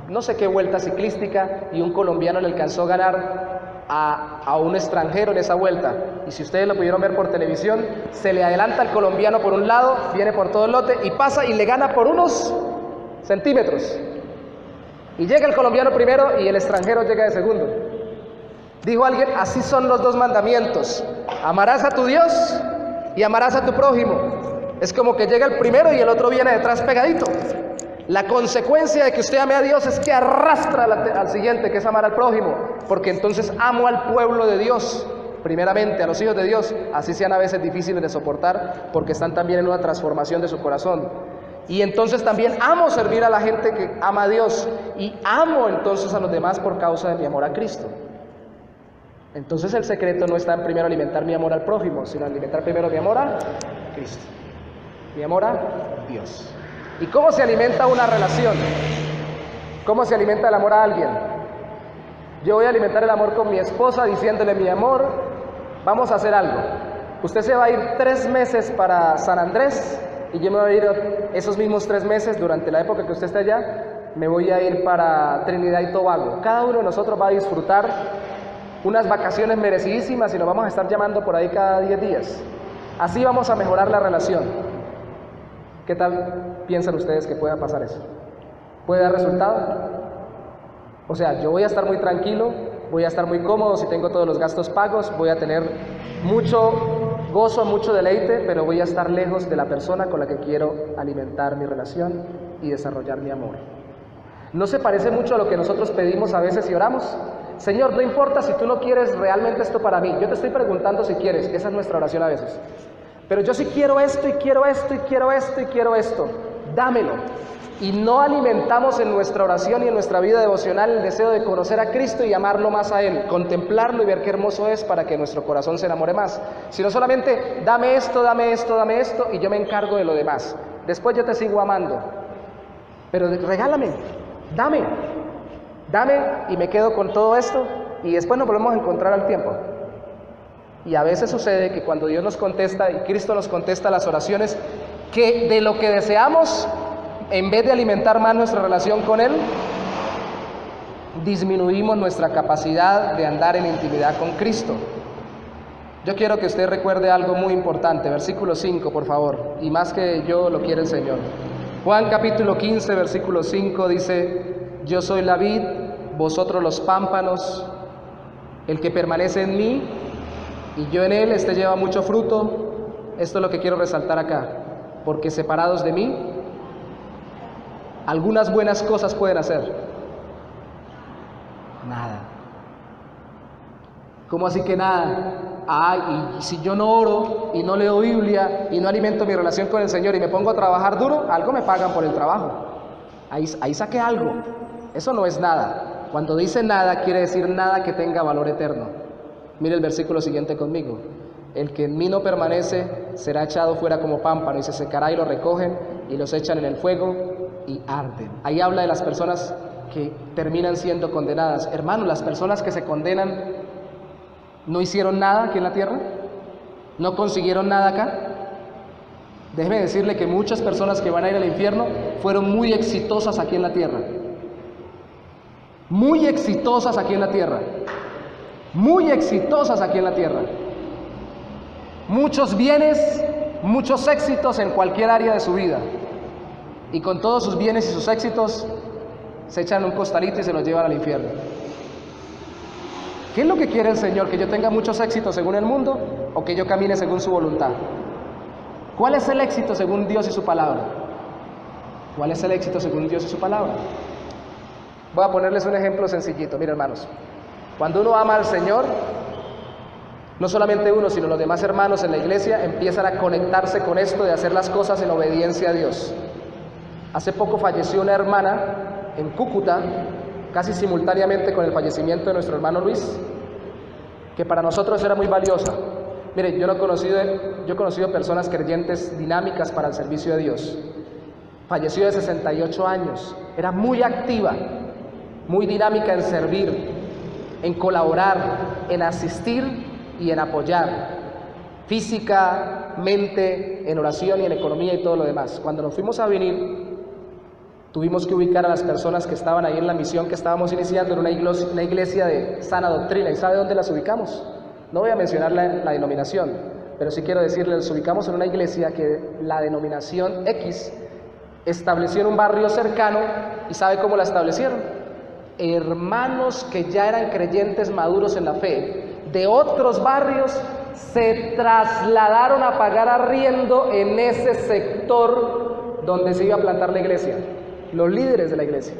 no sé qué vuelta ciclística, y un colombiano le alcanzó a ganar a un extranjero en esa vuelta. Y si ustedes lo pudieron ver por televisión, se le adelanta al colombiano por un lado, viene por todo el lote y pasa y le gana por unos centímetros. Y llega el colombiano primero y el extranjero llega de segundo. Dijo alguien, así son los dos mandamientos: amarás a tu Dios y amarás a tu prójimo. Es como que llega el primero y el otro viene detrás pegadito. La consecuencia de que usted ame a Dios es que arrastra al siguiente, que es amar al prójimo, porque entonces amo al pueblo de Dios, primeramente a los hijos de Dios, así sean a veces difíciles de soportar, porque están también en una transformación de su corazón. Y entonces también amo servir a la gente que ama a Dios, y amo entonces a los demás por causa de mi amor a Cristo. Entonces el secreto no está en primero alimentar mi amor al prójimo, sino alimentar primero mi amor a Cristo, mi amor a Dios. ¿Y cómo se alimenta una relación? ¿Cómo se alimenta el amor a alguien? Yo voy a alimentar el amor con mi esposa diciéndole, mi amor, vamos a hacer algo. Usted se va a ir 3 meses para San Andrés y yo me voy a ir esos mismos 3 meses, durante la época que usted esté allá, me voy a ir para Trinidad y Tobago. Cada uno de nosotros va a disfrutar unas vacaciones merecidísimas y nos vamos a estar llamando por ahí cada 10 días. Así vamos a mejorar la relación. ¿Qué tal piensan ustedes que pueda pasar eso? ¿Puede dar resultado? O sea, yo voy a estar muy tranquilo, voy a estar muy cómodo si tengo todos los gastos pagos, voy a tener mucho gozo, mucho deleite, pero voy a estar lejos de la persona con la que quiero alimentar mi relación y desarrollar mi amor. ¿No se parece mucho a lo que nosotros pedimos a veces y oramos? Señor, no importa si tú no quieres realmente esto para mí, yo te estoy preguntando si quieres, esa es nuestra oración a veces. Pero yo sí quiero esto y quiero esto y quiero esto y quiero esto, dámelo. Y no alimentamos en nuestra oración y en nuestra vida devocional el deseo de conocer a Cristo y amarlo más a Él, contemplarlo y ver qué hermoso es para que nuestro corazón se enamore más, sino solamente dame esto, dame esto, dame esto y yo me encargo de lo demás. Después yo te sigo amando, pero regálame, dame y me quedo con todo esto y después nos volvemos a encontrar al tiempo. Y a veces sucede que cuando Dios nos contesta y Cristo nos contesta las oraciones, que de lo que deseamos, en vez de alimentar más nuestra relación con Él, disminuimos nuestra capacidad de andar en intimidad con Cristo. Yo quiero que usted recuerde algo muy importante, versículo 5, por favor, y más que yo lo quiere el Señor. Juan capítulo 15, versículo 5 dice: yo soy la vid, vosotros los pámpanos, el que permanece en mí y yo en él, este lleva mucho fruto. Esto es lo que quiero resaltar acá, porque separados de mí, algunas buenas cosas pueden hacer. Nada. ¿Cómo así que nada? Y si yo no oro y no leo Biblia y no alimento mi relación con el Señor y me pongo a trabajar duro, algo me pagan por el trabajo. Ahí saqué algo. Eso no es nada. Cuando dice nada, quiere decir nada que tenga valor eterno. Mire el versículo siguiente conmigo. El que en mí no permanece será echado fuera como pámpano y se secará y lo recogen y los echan en el fuego y arden. Ahí habla de las personas que terminan siendo condenadas. Hermanos, las personas que se condenan no hicieron nada aquí en la tierra, no consiguieron nada acá. Déjeme decirle que muchas personas que van a ir al infierno fueron muy exitosas aquí en la tierra. Muy exitosas aquí en la tierra. Muy exitosas aquí en la tierra. Muchos bienes, muchos éxitos en cualquier área de su vida. Y con todos sus bienes y sus éxitos se echan un costalito y se los llevan al infierno. ¿Qué es lo que quiere el Señor? ¿Que yo tenga muchos éxitos según el mundo o que yo camine según su voluntad? ¿Cuál es el éxito según Dios y su palabra? ¿Cuál es el éxito según Dios y su palabra? Voy a ponerles un ejemplo sencillito. Miren, hermanos, cuando uno ama al Señor, no solamente uno, sino los demás hermanos en la iglesia empiezan a conectarse con esto de hacer las cosas en obediencia a Dios. Hace poco falleció una hermana en Cúcuta, casi simultáneamente con el fallecimiento de nuestro hermano Luis, que para nosotros era muy valiosa. Mire, yo he conocido personas creyentes dinámicas para el servicio de Dios. Falleció de 68 años, era muy activa, muy dinámica en servir, en colaborar, en asistir y en apoyar, físicamente, en oración y en economía y todo lo demás. Cuando nos fuimos a venir, tuvimos que ubicar a las personas que estaban ahí en la misión que estábamos iniciando en una iglesia de sana doctrina. ¿Y sabe dónde las ubicamos? No voy a mencionar la denominación, pero sí quiero decirles, las ubicamos en una iglesia que la denominación X estableció en un barrio cercano. ¿Y sabe cómo la establecieron? Hermanos que ya eran creyentes maduros en la fe, de otros barrios, se trasladaron a pagar arriendo en ese sector donde se iba a plantar la iglesia. Los líderes de la iglesia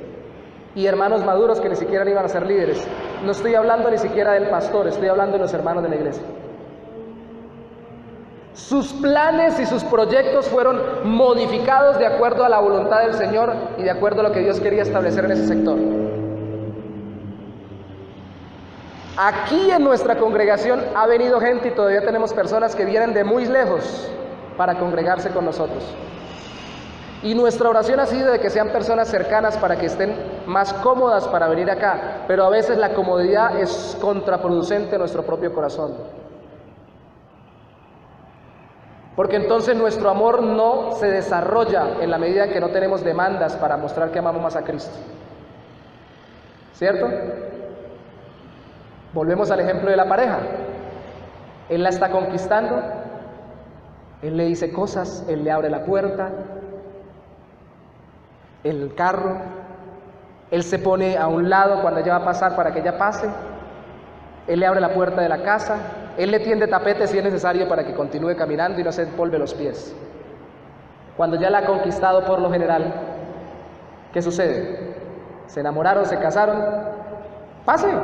y hermanos maduros que ni siquiera iban a ser líderes. No estoy hablando ni siquiera del pastor, estoy hablando de los hermanos de la iglesia. Sus planes y sus proyectos fueron modificados de acuerdo a la voluntad del Señor y de acuerdo a lo que Dios quería establecer en ese sector. Aquí en nuestra congregación ha venido gente y todavía tenemos personas que vienen de muy lejos para congregarse con nosotros. Y nuestra oración ha sido de que sean personas cercanas para que estén más cómodas para venir acá, pero a veces la comodidad es contraproducente a nuestro propio corazón. Porque entonces nuestro amor no se desarrolla en la medida en que no tenemos demandas para mostrar que amamos más a Cristo. ¿Cierto? Volvemos al ejemplo de la pareja. Él la está conquistando, él le dice cosas, él le abre la puerta, el carro, él se pone a un lado cuando ella va a pasar para que ella pase, él le abre la puerta de la casa, él le tiende tapete si es necesario para que continúe caminando y no se empolve los pies. Cuando ya la ha conquistado por lo general, ¿qué sucede? Se enamoraron, se casaron, pase, va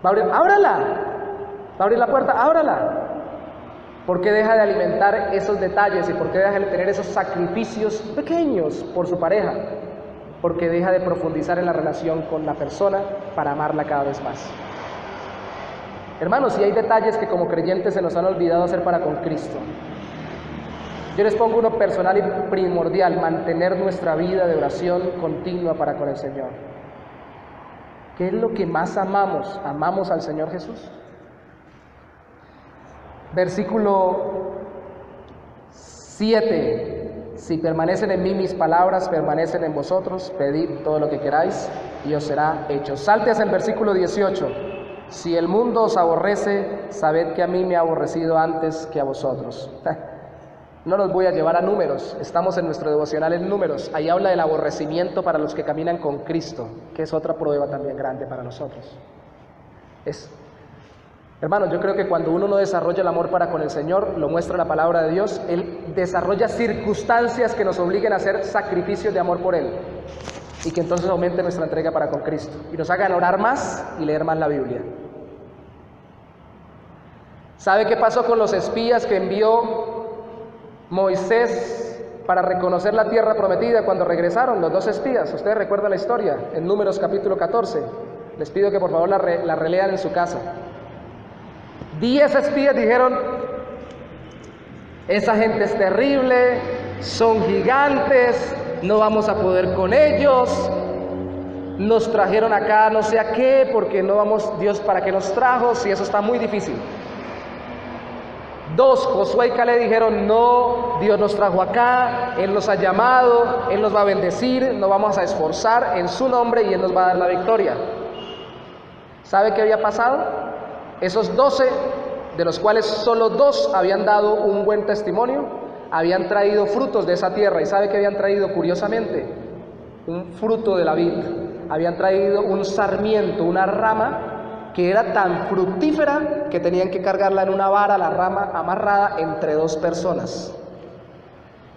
a abrir, ábrala, va a abrir la puerta, ábrala. ¿Por qué deja de alimentar esos detalles y por qué deja de tener esos sacrificios pequeños por su pareja? Porque deja de profundizar en la relación con la persona para amarla cada vez más. Hermanos, si hay detalles que como creyentes se nos han olvidado hacer para con Cristo, yo les pongo uno personal y primordial: mantener nuestra vida de oración continua para con el Señor. ¿Qué es lo que más amamos? ¿Amamos al Señor Jesús? Versículo 7: si permanecen en mí, mis palabras permanecen en vosotros, pedid todo lo que queráis y os será hecho. Salte hacia el versículo 18: si el mundo os aborrece, sabed que a mí me ha aborrecido antes que a vosotros. No los voy a llevar a Números, estamos en nuestro devocional en Números, ahí habla del aborrecimiento para los que caminan con Cristo, que es otra prueba también grande para nosotros. Hermanos, yo creo que cuando uno no desarrolla el amor para con el Señor, lo muestra la palabra de Dios, Él desarrolla circunstancias que nos obliguen a hacer sacrificios de amor por Él, y que entonces aumente nuestra entrega para con Cristo, y nos hagan orar más y leer más la Biblia. ¿Sabe qué pasó con los espías que envió Moisés para reconocer la tierra prometida cuando regresaron? Los dos espías, ustedes recuerdan la historia, en Números capítulo 14, les pido que por favor la relean en su casa. 10 espías dijeron: esa gente es terrible, son gigantes, no vamos a poder con ellos, nos trajeron acá no sé a qué, porque no vamos, Dios para qué nos trajo, si eso está muy difícil. 2, Josué y Caleb dijeron: no, Dios nos trajo acá, Él nos ha llamado, Él nos va a bendecir, nos vamos a esforzar en su nombre y Él nos va a dar la victoria. ¿Sabe qué había pasado? Esos 12, de los cuales solo 2 habían dado un buen testimonio, habían traído frutos de esa tierra. ¿Y sabe qué habían traído? Curiosamente, un fruto de la vid. Habían traído un sarmiento, una rama que era tan fructífera que tenían que cargarla en una vara, la rama amarrada entre 2 personas.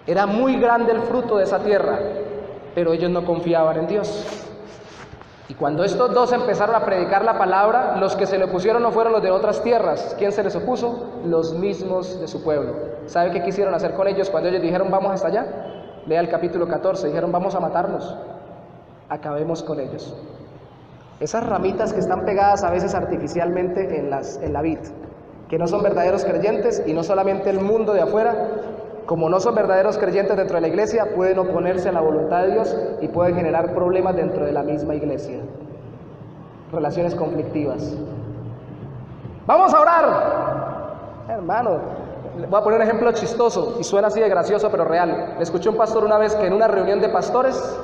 Era muy grande el fruto de esa tierra, pero ellos no confiaban en Dios. Y cuando estos 2 empezaron a predicar la palabra, los que se le opusieron no fueron los de otras tierras. ¿Quién se les opuso? Los mismos de su pueblo. ¿Sabe qué quisieron hacer con ellos cuando ellos dijeron: vamos hasta allá? Lea el capítulo 14, dijeron: vamos a matarnos, acabemos con ellos. Esas ramitas que están pegadas a veces artificialmente en la vid, que no son verdaderos creyentes, y no solamente el mundo de afuera, como no son verdaderos creyentes dentro de la iglesia, pueden oponerse a la voluntad de Dios y pueden generar problemas dentro de la misma iglesia, relaciones conflictivas. ¡Vamos a orar! Hermano, voy a poner un ejemplo chistoso y suena así de gracioso pero real. Le escuché a un pastor una vez que en una reunión de pastores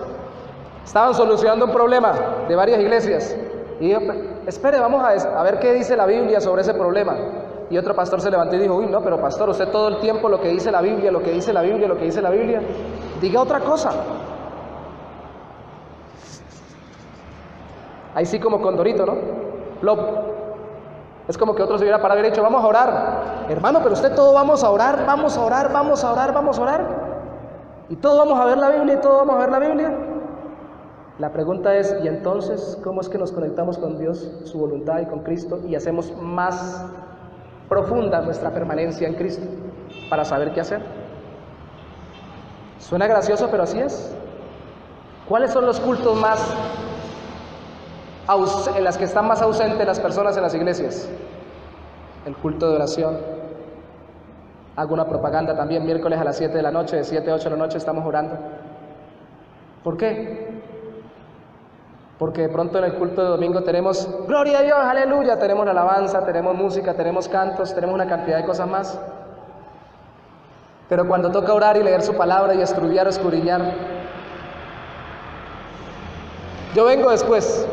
estaban solucionando un problema de varias iglesias y dijo: espere, vamos a ver qué dice la Biblia sobre ese problema. Y otro pastor se levantó y dijo: uy, no, pero pastor, usted todo el tiempo lo que dice la Biblia, lo que dice la Biblia, lo que dice la Biblia, diga otra cosa. Ahí sí como Condorito, ¿no? Plop. Es como que otro se hubiera parado y hubiera dicho: vamos a orar. Hermano, pero usted todo vamos a orar, vamos a orar, vamos a orar, vamos a orar. Y todo vamos a ver la Biblia y todo vamos a ver la Biblia. La pregunta es: ¿y entonces cómo es que nos conectamos con Dios, su voluntad y con Cristo, y hacemos más profunda nuestra permanencia en Cristo para saber qué hacer? Suena gracioso, pero así es. ¿Cuáles son los cultos en las que están más ausentes las personas en las iglesias? El culto de oración. Hago una propaganda también: miércoles a las 7 de la noche, de 7 a 8 de la noche estamos orando. ¿Por qué? Porque de pronto en el culto de domingo tenemos gloria a Dios, aleluya, tenemos alabanza, tenemos música, tenemos cantos, tenemos una cantidad de cosas más. Pero cuando toca orar y leer su palabra y estudiar o escudriñar, yo vengo después.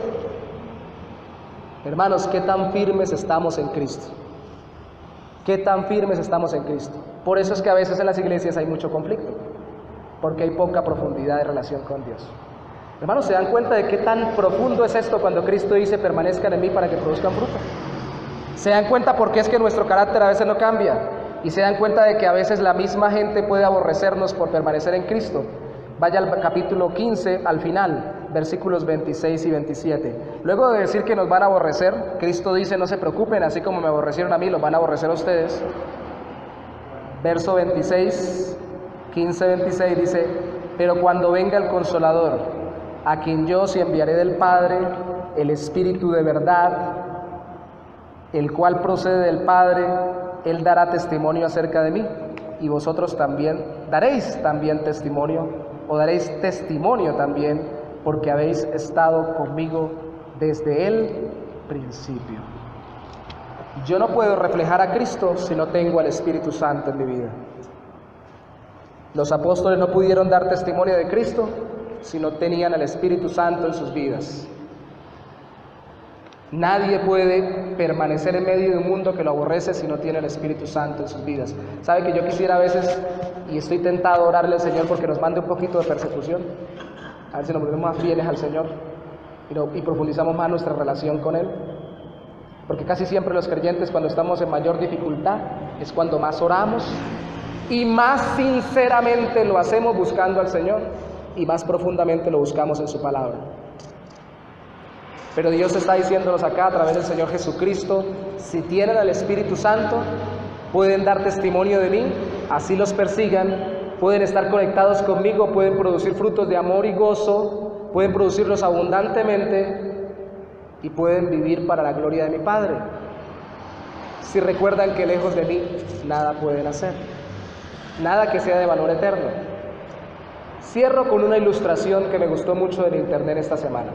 Hermanos, ¿qué tan firmes estamos en Cristo? ¿Qué tan firmes estamos en Cristo? Por eso es que a veces en las iglesias hay mucho conflicto, porque hay poca profundidad de relación con Dios. Hermanos, ¿se dan cuenta de qué tan profundo es esto cuando Cristo dice permanezcan en mí para que produzcan fruto? ¿Se dan cuenta por qué es que nuestro carácter a veces no cambia? Y se dan cuenta de que a veces la misma gente puede aborrecernos por permanecer en Cristo. Vaya al capítulo 15, al final, versículos 26 y 27. Luego de decir que nos van a aborrecer, Cristo dice, no se preocupen, así como me aborrecieron a mí, los van a aborrecer a ustedes. Verso 26, 15, 26 dice, pero cuando venga el Consolador, a quien yo os enviaré del Padre, el Espíritu de verdad, el cual procede del Padre, Él dará testimonio acerca de mí, y vosotros también daréis también testimonio, o daréis testimonio también, porque habéis estado conmigo desde el principio. Yo no puedo reflejar a Cristo si no tengo al Espíritu Santo en mi vida. Los apóstoles no pudieron dar testimonio de Cristo si no tenían al Espíritu Santo en sus vidas. Nadie puede permanecer en medio de un mundo que lo aborrece si no tiene el Espíritu Santo en sus vidas. ¿Sabe que yo quisiera a veces, y estoy tentado a orarle al Señor porque nos mande un poquito de persecución? A ver si nos volvemos más fieles al Señor y profundizamos más nuestra relación con Él. Porque casi siempre los creyentes, cuando estamos en mayor dificultad, es cuando más oramos y más sinceramente lo hacemos buscando al Señor y más profundamente lo buscamos en su palabra. Pero Dios está diciéndonos acá a través del Señor Jesucristo, si tienen al Espíritu Santo, pueden dar testimonio de mí, así los persigan, pueden estar conectados conmigo, pueden producir frutos de amor y gozo, pueden producirlos abundantemente y pueden vivir para la gloria de mi Padre. Si recuerdan que lejos de mí nada pueden hacer, nada que sea de valor eterno. Cierro con una ilustración que me gustó mucho del internet esta semana.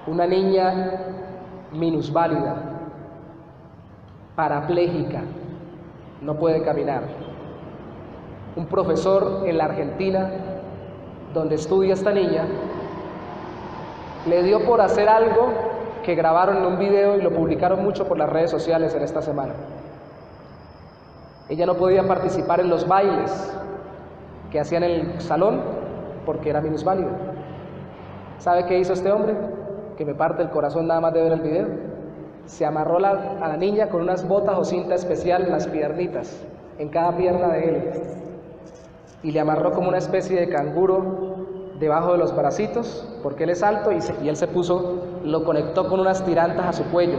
Una niña minusválida, parapléjica, no puede caminar. Un profesor en la Argentina, donde estudia esta niña, le dio por hacer algo que grabaron en un video y lo publicaron mucho por las redes sociales en esta semana. Ella no podía participar en los bailes que hacían en el salón porque era minusválida. ¿Sabe qué hizo este hombre? Que me parte el corazón nada más de ver el video. Se amarró a la niña con unas botas o cinta especial en las piernitas, en cada pierna de él, y le amarró como una especie de canguro debajo de los bracitos, porque él es alto, y él se puso, lo conectó con unas tirantas a su cuello,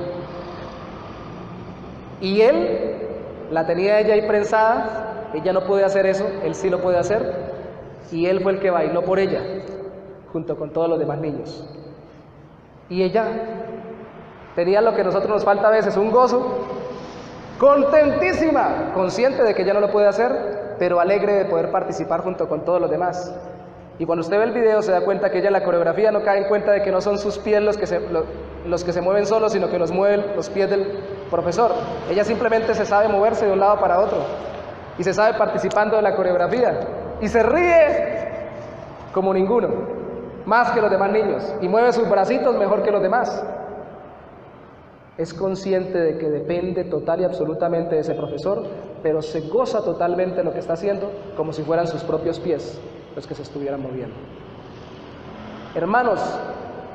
y él la tenía ella ahí prensada. Ella no puede hacer eso, él sí lo puede hacer, y él fue el que bailó por ella junto con todos los demás niños. Y ella tenía lo que a nosotros nos falta a veces, un gozo, contentísima, consciente de que ella no lo puede hacer, pero alegre de poder participar junto con todos los demás. Y cuando usted ve el video se da cuenta que ella en la coreografía no cae en cuenta de que no son sus pies los que se mueven solos, sino que los mueven los pies del profesor. Ella simplemente se sabe moverse de un lado para otro y se sabe participando de la coreografía y se ríe como ninguno, más que los demás niños, y mueve sus bracitos mejor que los demás. Es consciente de que depende total y absolutamente de ese profesor, pero se goza totalmente de lo que está haciendo, como si fueran sus propios pies los que se estuvieran moviendo. Hermanos,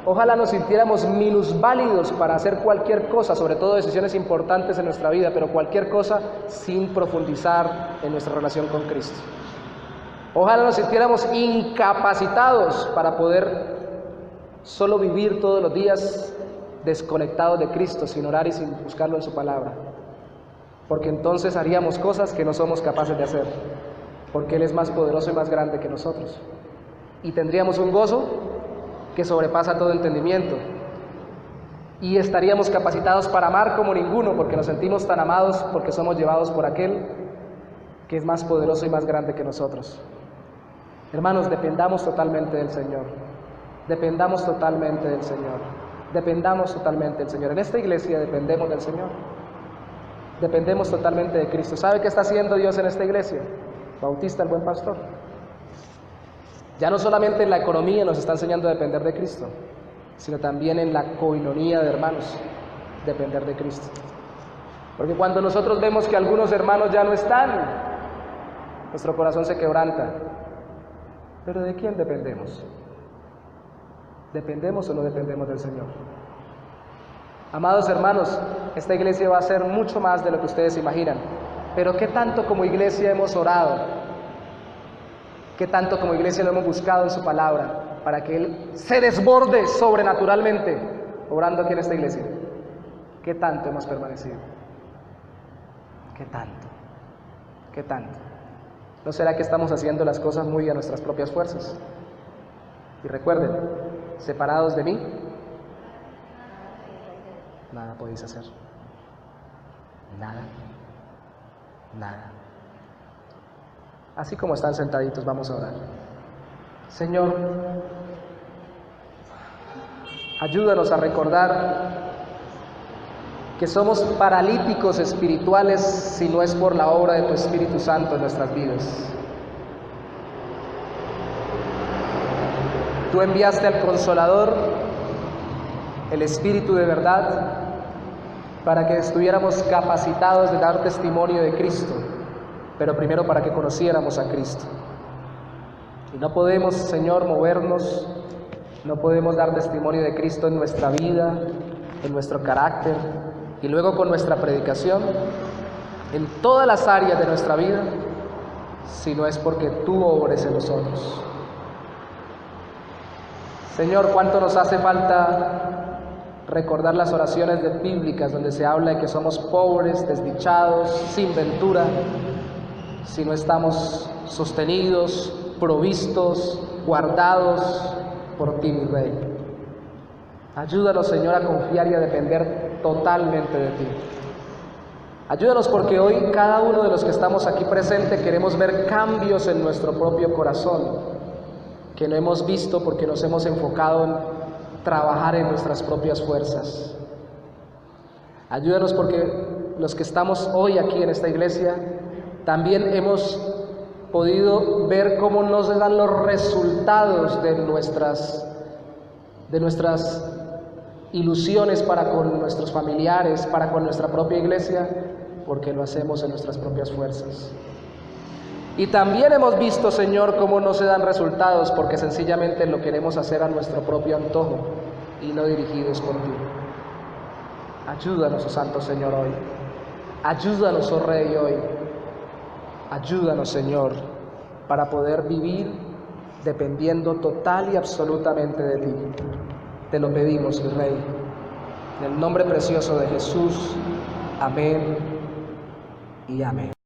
ojalá nos sintiéramos minusválidos para hacer cualquier cosa, sobre todo decisiones importantes en nuestra vida, pero cualquier cosa sin profundizar en nuestra relación con Cristo. Ojalá nos sintiéramos incapacitados para poder solo vivir todos los días desconectados de Cristo, sin orar y sin buscarlo en su palabra, porque entonces haríamos cosas que no somos capaces de hacer, porque Él es más poderoso y más grande que nosotros, y tendríamos un gozo que sobrepasa todo entendimiento, y estaríamos capacitados para amar como ninguno, porque nos sentimos tan amados, porque somos llevados por aquel que es más poderoso y más grande que nosotros. Hermanos, dependamos totalmente del Señor, dependamos totalmente del Señor, dependamos totalmente del Señor. En esta iglesia dependemos del Señor, dependemos totalmente de Cristo. ¿Sabe qué está haciendo Dios en esta iglesia? Bautista, el buen pastor. Ya no solamente en la economía nos está enseñando a depender de Cristo, sino también en la coinonía de hermanos, depender de Cristo. Porque cuando nosotros vemos que algunos hermanos ya no están, nuestro corazón se quebranta. ¿Pero de quién dependemos? ¿Dependemos o no dependemos del Señor? Amados hermanos, esta iglesia va a ser mucho más de lo que ustedes imaginan. Pero ¿qué tanto como iglesia hemos orado? ¿Qué tanto como iglesia lo hemos buscado en su palabra para que Él se desborde sobrenaturalmente obrando aquí en esta iglesia? ¿Qué tanto hemos permanecido? ¿Qué tanto? ¿Qué tanto? ¿No será que estamos haciendo las cosas muy a nuestras propias fuerzas? Y recuerden, separados de mí, nada podéis hacer. Nada. Nada. Así como están sentaditos, vamos a orar. Señor, ayúdanos a recordar que somos paralíticos espirituales si no es por la obra de tu Espíritu Santo en nuestras vidas. Tú enviaste al Consolador, el Espíritu de verdad, para que estuviéramos capacitados de dar testimonio de Cristo, pero primero para que conociéramos a Cristo. Y no podemos, Señor, movernos, no podemos dar testimonio de Cristo en nuestra vida, en nuestro carácter, y luego con nuestra predicación, en todas las áreas de nuestra vida, si no es porque tú obres en nosotros. Señor, cuánto nos hace falta recordar las oraciones bíblicas donde se habla de que somos pobres, desdichados, sin ventura, si no estamos sostenidos, provistos, guardados por ti, mi Rey. Ayúdanos, Señor, a confiar y a depender totalmente de ti. Ayúdanos porque hoy cada uno de los que estamos aquí presentes queremos ver cambios en nuestro propio corazón, que no hemos visto porque nos hemos enfocado en trabajar en nuestras propias fuerzas. Ayúdanos porque los que estamos hoy aquí en esta iglesia también hemos podido ver cómo no se dan los resultados de nuestras ilusiones para con nuestros familiares, para con nuestra propia iglesia, porque lo hacemos en nuestras propias fuerzas. Y también hemos visto, Señor, cómo no se dan resultados porque sencillamente lo queremos hacer a nuestro propio antojo y no dirigidos por ti. Ayúdanos, oh Santo Señor, hoy. Ayúdanos, oh Rey, hoy. Ayúdanos, Señor, para poder vivir dependiendo total y absolutamente de ti. Te lo pedimos, mi Rey. En el nombre precioso de Jesús. Amén y amén.